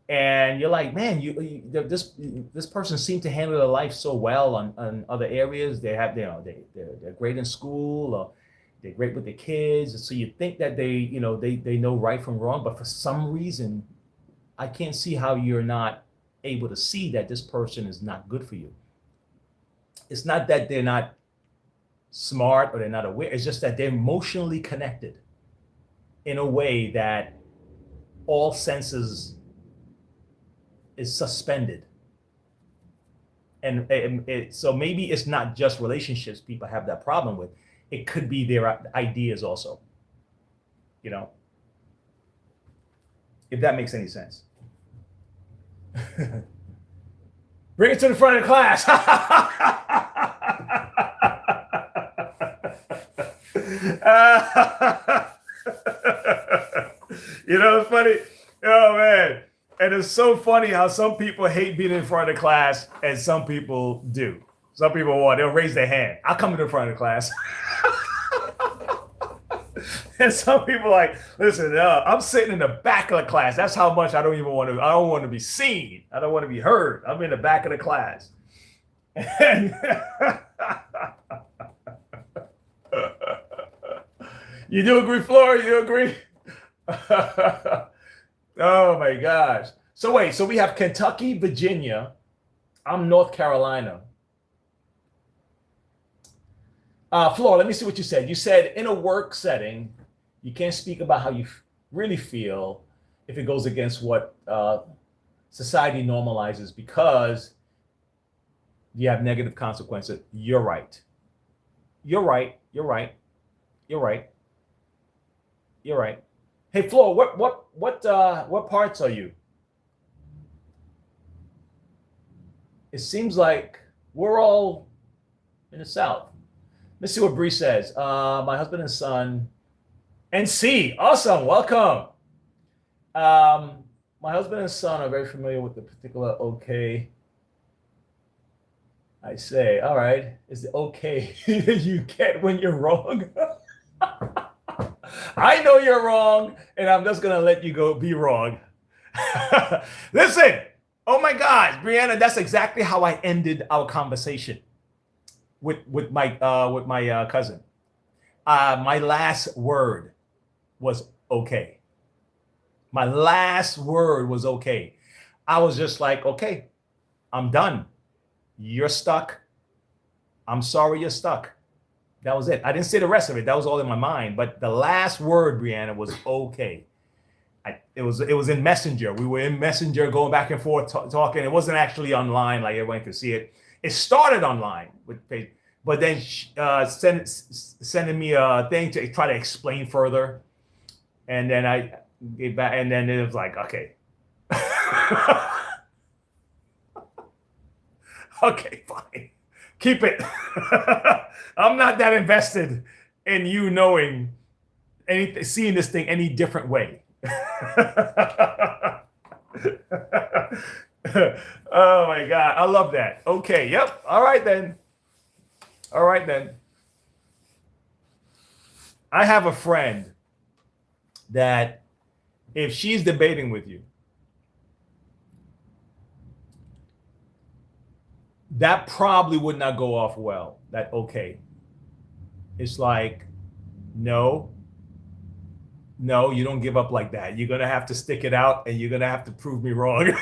And you're like, man, this person seemed to handle their life so well on other areas. They have, you know, they're great in school, or they're great with their kids. And so you think that they know right from wrong, but for some reason, I can't see how you're not able to see that this person is not good for you. It's not that they're not smart or they're not aware. It's just that they're emotionally connected in a way that all senses is suspended. And so maybe it's not just relationships people have that problem with. It could be their ideas also, you know, if that makes any sense. Bring it to the front of the class. You know, it's funny. Oh, man. And it's so funny how some people hate being in front of the class and some people do. Some people they'll raise their hand. I'll come to the front of the class. And some people like, listen, I'm sitting in the back of the class. That's how much I don't want to be seen. I don't want to be heard. I'm in the back of the class. And you do agree, Flora? You agree? Oh my gosh. So wait, so we have Kentucky, Virginia. I'm North Carolina. Flora, let me see what you said. You said in a work setting, you can't speak about how you really feel if it goes against what society normalizes, because you have negative consequences. You're right. You're right. You're right. You're right. You're right. Hey, Flo, what parts are you? It seems like we're all in the South. Let's see what Bree says. My husband and son. NC, awesome, welcome. My husband and son are very familiar with the particular okay. I say, all right, is it okay you get when you're wrong? I know you're wrong, and I'm just gonna let you go be wrong. Listen, oh my God, Brianna, that's exactly how I ended our conversation with my cousin. My last word was okay. My last word was okay. I was just like, okay, I'm done. You're stuck. I'm sorry you're stuck. That was it. I didn't say the rest of it. That was all in my mind. But the last word, Brianna, was okay. It was in Messenger. We were in Messenger going back and forth talking. It wasn't actually online like everyone could see it. It started online with Facebook, but then sending me a thing to try to explain further. And then I gave back, and then it was like, okay. Okay, fine. Keep it. I'm not that invested in you knowing anything, seeing this thing any different way. Oh my God. I love that. Okay. Yep. All right then. All right then. I have a friend that if she's debating with you, that probably would not go off well. That okay. It's like, no, you don't give up like that. You're going to have to stick it out and you're going to have to prove me wrong.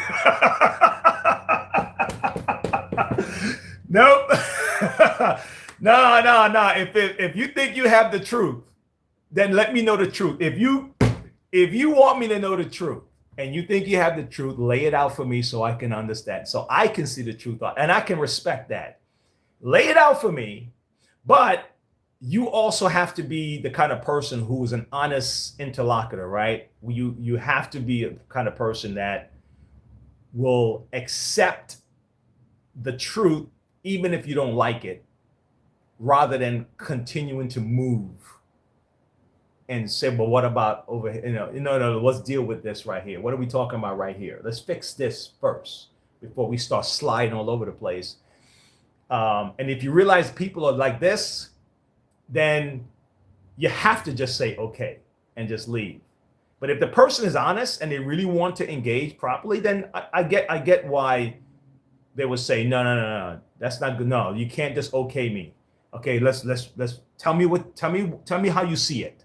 Nope. No. If you think you have the truth, then let me know the truth. If you want me to know the truth and you think you have the truth, lay it out for me so I can understand, so I can see the truth, and I can respect that. Lay it out for me, but you also have to be the kind of person who is an honest interlocutor, right? You have to be a kind of person that will accept the truth even if you don't like it, rather than continuing to move and say, well, what about over here? No, let's deal with this right here. What are we talking about right here? Let's fix this first before we start sliding all over the place. And if you realize people are like this, then you have to just say okay and just leave. But if the person is honest and they really want to engage properly, then I get why they would say, no, that's not good. No, you can't just okay me. Okay, let's tell me how you see it,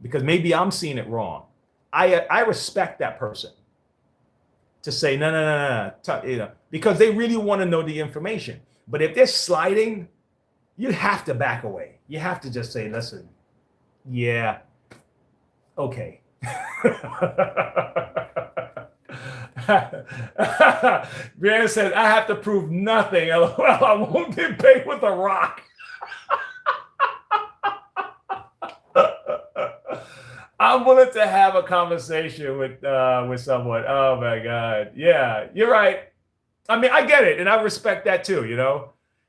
because maybe I'm seeing it wrong. I respect that person to say no, because they really want to know the information. But if they're sliding, you have to back away. You have to just say, listen, yeah, okay. Brianna said, I have to prove nothing. LOL, I won't debate with a rock. I'm willing to have a conversation with someone. Oh my God. Yeah, you're right. I mean, I get it, and I respect that too,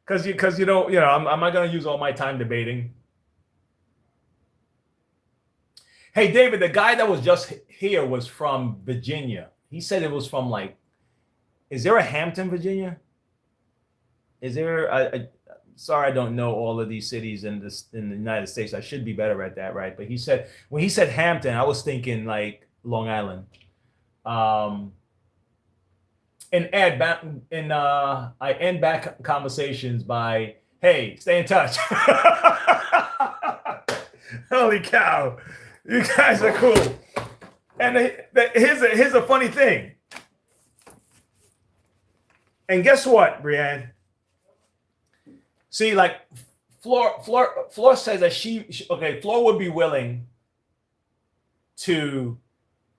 because I'm not going to use all my time debating. Hey, David, the guy that was just here was from Virginia. He said it was from is there a Hampton, Virginia? Is there sorry, I don't know all of these cities in the United States. I should be better at that, right? But when he said Hampton, I was thinking like Long Island. And I end back conversations by, hey, stay in touch. Holy cow, you guys are cool. And here's a funny thing. And guess what, Brianne? See, like Flor says that Flor would be willing to,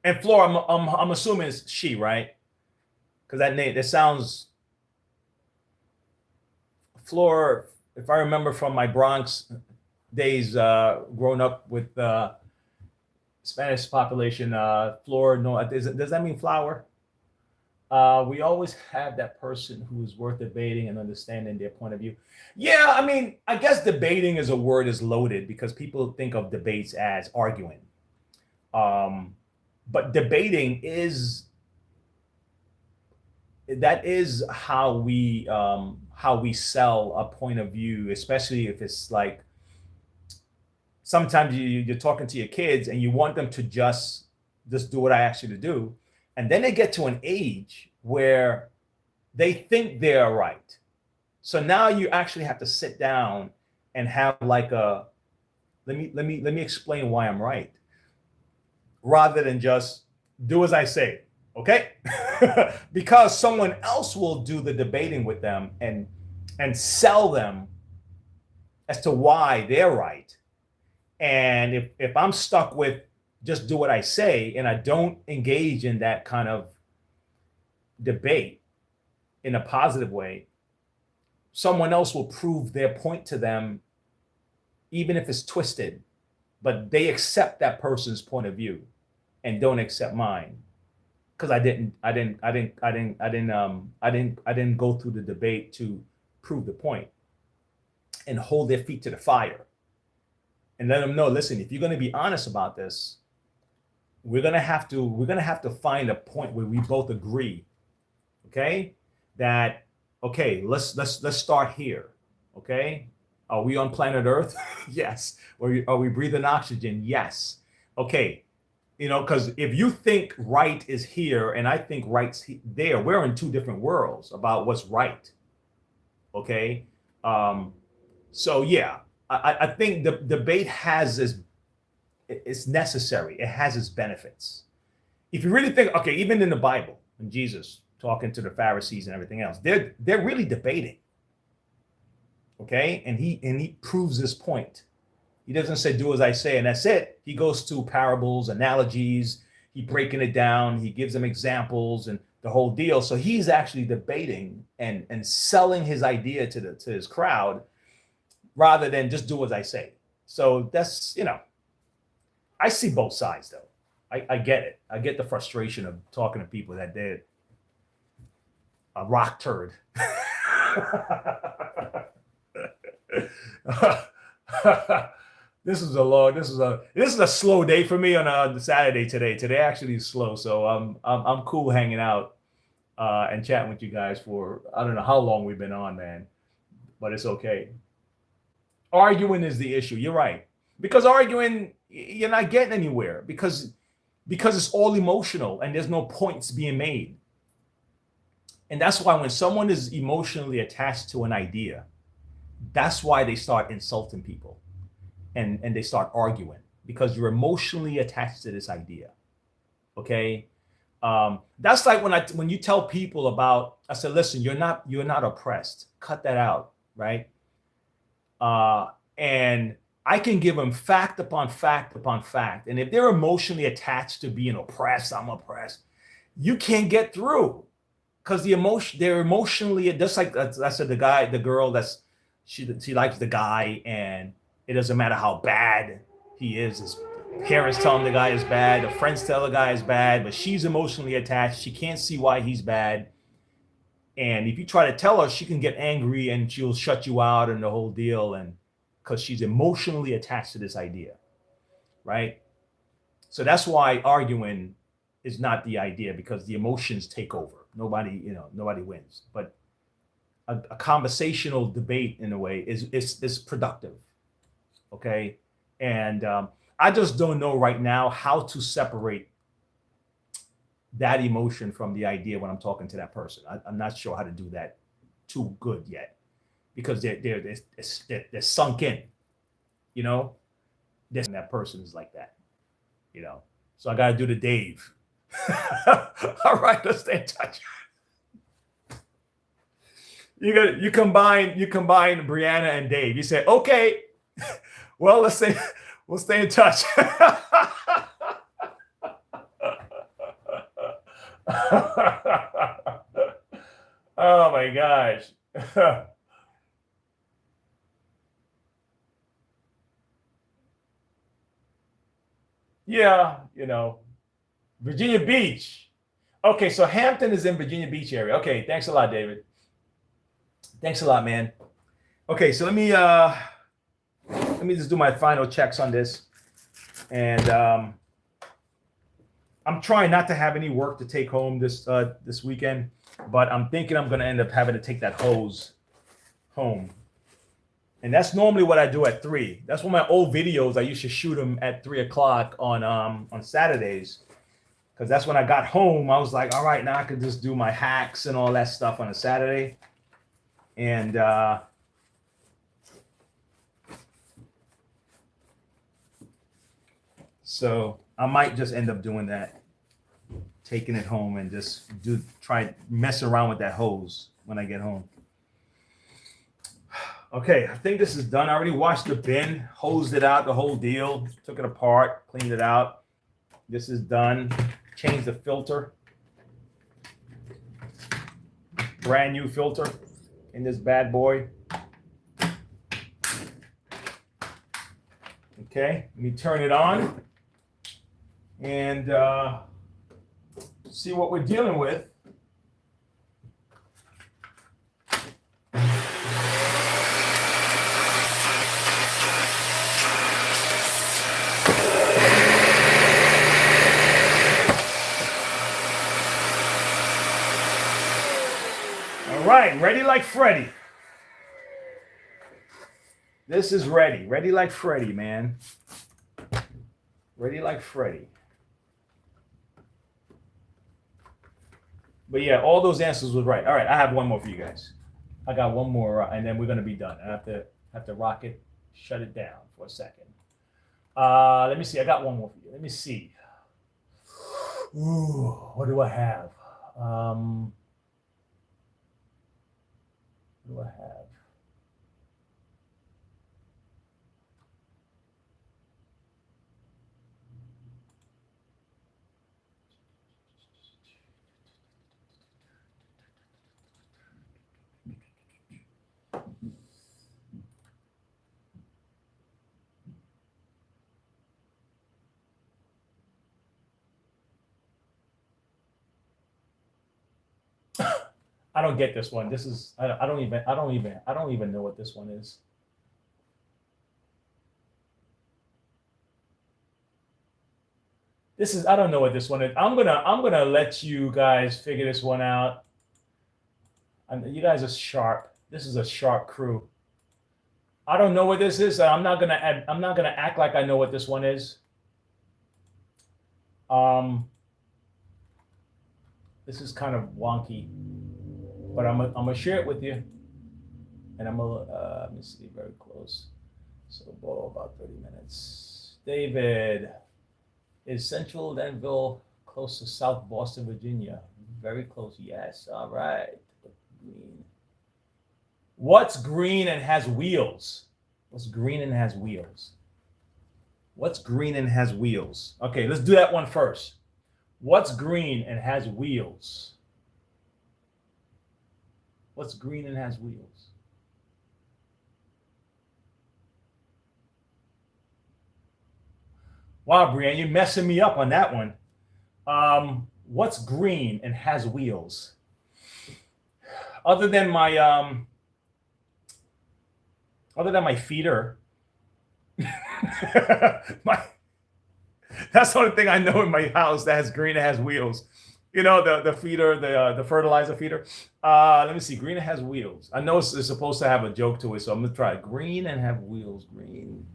and Flor, I'm assuming it's she, right? Because that name, that sounds, Flor, if I remember from my Bronx days, growing up with Spanish population, floor, no, does that mean flower? We always have that person who's worth debating and understanding their point of view. Yeah, I mean, I guess debating as a word is loaded because people think of debates as arguing. But debating is that is how we sell a point of view, especially if it's like sometimes you're talking to your kids and you want them to just do what I ask you to do, and then they get to an age where they think they're right. So now you actually have to sit down and have like a let me explain why I'm right, rather than just do as I say. Okay? Because someone else will do the debating with them and sell them as to why they're right. And if I'm stuck with just do what I say and I don't engage in that kind of debate in a positive way, someone else will prove their point to them, even if it's twisted, but they accept that person's point of view and don't accept mine. Because I didn't go through the debate to prove the point and hold their feet to the fire and let them know, listen, if you're going to be honest about this, we're going to have to find a point where we both agree, okay, that okay, let's start here, okay? Are we on planet Earth? Yes. Are we breathing oxygen? Yes. Okay. Because if you think right is here and I think right's there, we're in two different worlds about what's right. Okay. So yeah, I think the debate it's necessary. It has its benefits. If you really think, okay, even in the Bible, when Jesus talking to the Pharisees and everything else, they're really debating. Okay, and he proves this point. He doesn't say do as I say and that's it. He goes to parables, analogies. He breaking it down. He gives them examples and the whole deal. So he's actually debating and selling his idea to his crowd rather than just do as I say. So that's I see both sides though. I get it. I get the frustration of talking to people that did a rock turd. This is a slow day for me on a Saturday today. Today actually is slow, so I'm cool hanging out and chatting with you guys for I don't know how long we've been on, man, but it's okay. Arguing is the issue. You're right, because arguing you're not getting anywhere because it's all emotional and there's no points being made, and that's why when someone is emotionally attached to an idea, that's why they start insulting people. And they start arguing because you're emotionally attached to this idea. Okay, that's like when you tell people about. I said, listen, you're not oppressed. Cut that out, right? And I can give them fact upon fact upon fact, and if they're emotionally attached to being oppressed, I'm oppressed. You can't get through because they're emotionally just like I said. The girl she likes the guy and. It doesn't matter how bad he is. His parents tell him the guy is bad. The friends tell the guy is bad, but she's emotionally attached. She can't see why he's bad. And if you try to tell her, she can get angry and she'll shut you out and the whole deal. And because she's emotionally attached to this idea, right? So that's why arguing is not the idea because the emotions take over. Nobody wins. But a conversational debate in a way is productive. Okay. And I just don't know right now how to separate that emotion from the idea when I'm talking to that person. I'm not sure how to do that too good yet because they're sunk in, that person is like that, so I got to do the Dave. All right. Let's stay in touch. You combine Brianna and Dave. You say, okay, well, we'll stay in touch. Oh my gosh. Yeah, you know, Virginia Beach. Okay, so Hampton is in Virginia Beach area. Okay, thanks a lot, David. Thanks a lot, man. Okay, so let me just do my final checks on this, and I'm trying not to have any work to take home this weekend, but I'm thinking I'm gonna end up having to take that hose home. And that's normally what I do at 3. That's one of my old videos. I used to shoot them at 3 o'clock on Saturdays, because that's when I got home. I was like, all right, now I can just do my hacks and all that stuff on a Saturday. And so I might just end up doing that, taking it home and just try mess around with that hose when I get home. Okay, I think this is done. I already washed the bin, hosed it out, the whole deal, took it apart, cleaned it out. This is done. Changed the filter. Brand new filter in this bad boy. Okay, let me turn it on and see what we're dealing with. All right, ready like Freddy. This is ready. Ready like Freddy, man. Ready like Freddy. But yeah, all those answers was right. All right, I have one more for you guys. I got one more, and then we're gonna be done. I have to rock it, shut it down for a second. Let me see. I got one more for you. Let me see. Ooh, what do I have? What do I have? I don't get this one. This is I don't even know what this one is. This is I don't know what this one is. I'm gonna let you guys figure this one out. You guys are sharp. This is a sharp crew. I don't know what this is. I'm not gonna act like I know what this one is. This is kind of wonky. But I'm gonna share it with you, and I'm gonna let me see, very close. So about 30 minutes. David, is Central Danville close to South Boston, Virginia? Very close. Yes. All right. Green. What's green and has wheels? What's green and has wheels? What's green and has wheels? Okay, let's do that one first. What's green and has wheels? What's green and has wheels? Wow, Brian, you're messing me up on that one. What's green and has wheels? Other than my feeder, that's the only thing I know in my house that has green and has wheels. You know, the feeder, the fertilizer feeder. Let me see. Green and has wheels. I know it's supposed to have a joke to it, so I'm gonna try green and have wheels. Green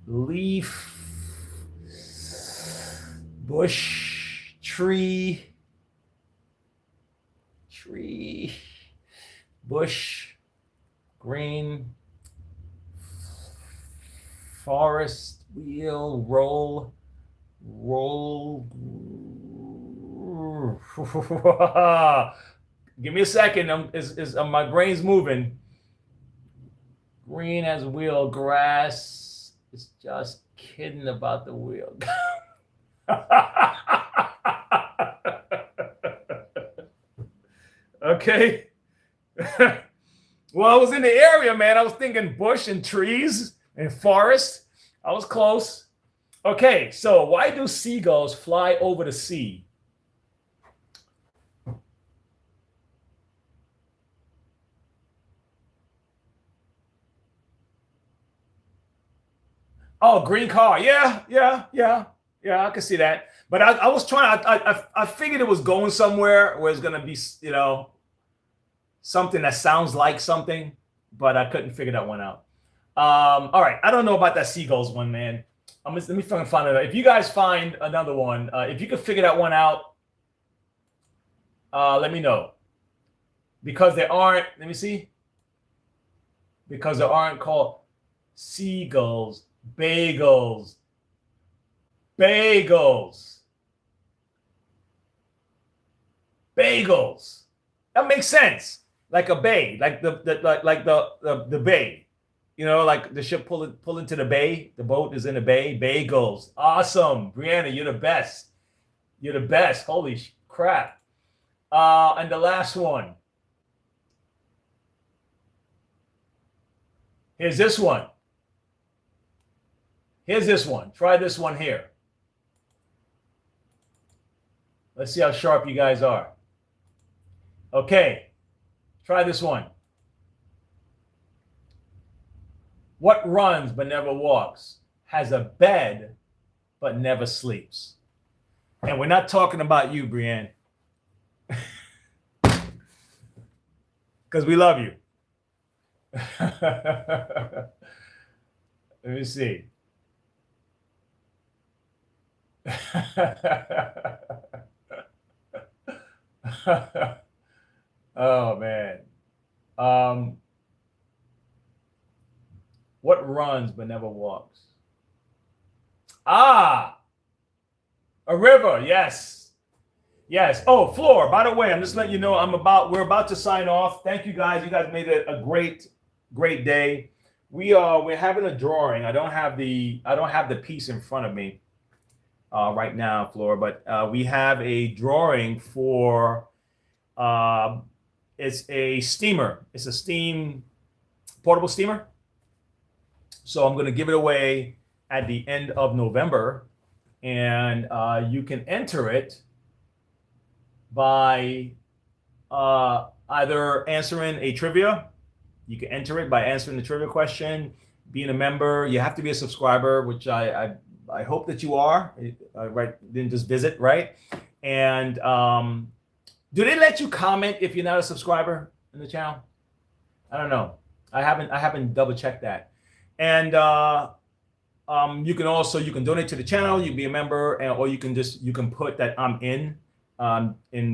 leaf, bush, tree, bush, green, forest, wheel, roll. Give me a second. My brain's moving. Green has wheel. Grass is just kidding about the wheel. Okay. Well, I was in the area, man. I was thinking bush and trees and forest. I was close. Okay, so why do seagulls fly over the sea? Oh, green car. Yeah. I can see that. But I was trying. I figured it was going somewhere where it's gonna be, something that sounds like something, but I couldn't figure that one out. All right, I don't know about that seagulls one, man. Let me find it out. If you guys find another one, if you could figure that one out, let me know. Because they aren't. Let me see. Because they aren't called seagulls. Bagels. Bagels. Bagels. That makes sense. Like a bay, like the bay. Like the ship pull into the bay. The boat is in the bay. Bagels. Awesome. Brianna, you're the best. You're the best. Holy crap. And the last one. Here's this one. Here's this one. Try this one here. Let's see how sharp you guys are. Okay. Try this one. What runs but never walks, has a bed but never sleeps? And we're not talking about you, Brienne. Because we love you. Let me see. Oh man. What runs but never walks? A river. Yes. Oh, Floor, by the way, I'm just letting you know we're about to sign off. Thank you guys. You guys made it a great day. We're having a drawing. I don't have the piece in front of me right now, Floor, but we have a drawing for it's a steamer. It's a portable steamer. So I'm going to give it away at the end of November, and you can enter it by either answering a trivia. You can enter it by answering the trivia question, being a member. You have to be a subscriber, which I hope that you are. Right? Then just visit, right? And do they let you comment if you're not a subscriber in the channel? I don't know. I haven't double checked that. And you can donate to the channel. You can be a member, or you can put that I'm in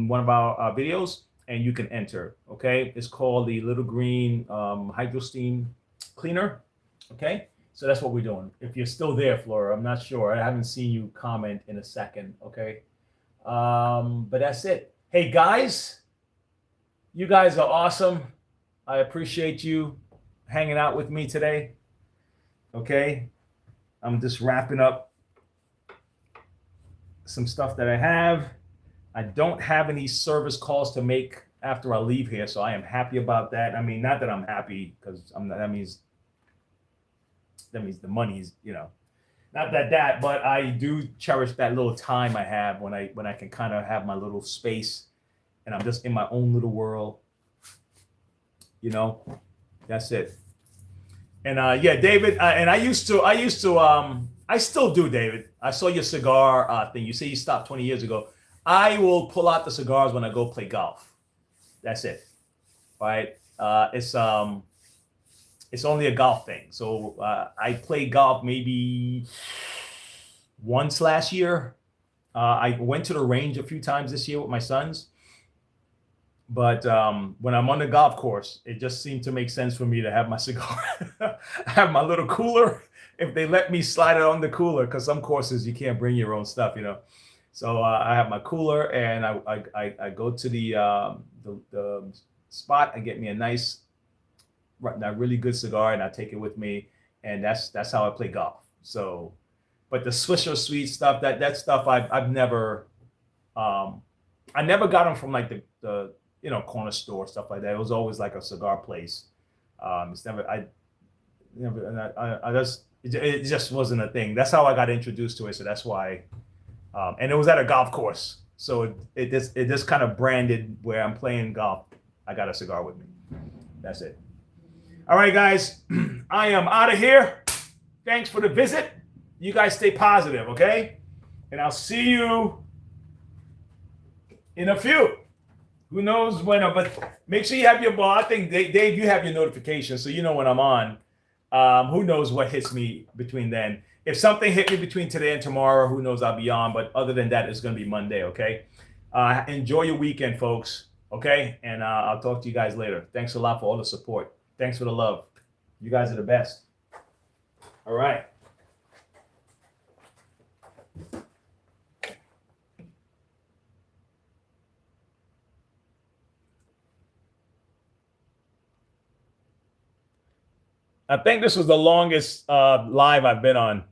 one of our videos, and you can enter. Okay, it's called the Little Green Hydro Steam Cleaner. Okay, so that's what we're doing. If you're still there, Flora, I'm not sure. I haven't seen you comment in a second. Okay, but that's it. Hey guys, you guys are awesome. I appreciate you hanging out with me today. Okay, I'm just wrapping up some stuff that I have. I don't have any service calls to make after I leave here, so I am happy about that. I mean, not that I'm happy, because that means the money's, not that, but I do cherish that little time I have when I can kind of have my little space, and I'm just in my own little world. That's it. And yeah, David, and I still do, David. I saw your cigar thing. You say you stopped 20 years ago. I will pull out the cigars when I go play golf. That's it. All right. It's only a golf thing. So I played golf maybe once last year. I went to the range a few times this year with my sons. But when I'm on the golf course, it just seemed to make sense for me to have my cigar. I have my little cooler. If they let me slide it on the cooler, because some courses you can't bring your own stuff, So I have my cooler, and I go to the spot. I get me a really good cigar, and I take it with me, and that's how I play golf. So, but the Swisher Sweet stuff, that stuff I've never, I never got them from like the corner store, stuff like that. It was always like a cigar place. It's never, I It just wasn't a thing. That's how I got introduced to it. So that's why. And it was at a golf course. So it just kind of branded where I'm playing golf. I got a cigar with me. That's it. All right, guys. I am out of here. Thanks for the visit. You guys stay positive, okay? And I'll see you in a few. Who knows when, but make sure you have your ball. I think, Dave, you have your notifications, so you know when I'm on. Who knows what hits me between then. If something hit me between today and tomorrow, who knows, I'll be on. But other than that, it's going to be Monday, okay? Enjoy your weekend, folks, okay? And I'll talk to you guys later. Thanks a lot for all the support. Thanks for the love. You guys are the best. All right. I think this was the longest live I've been on.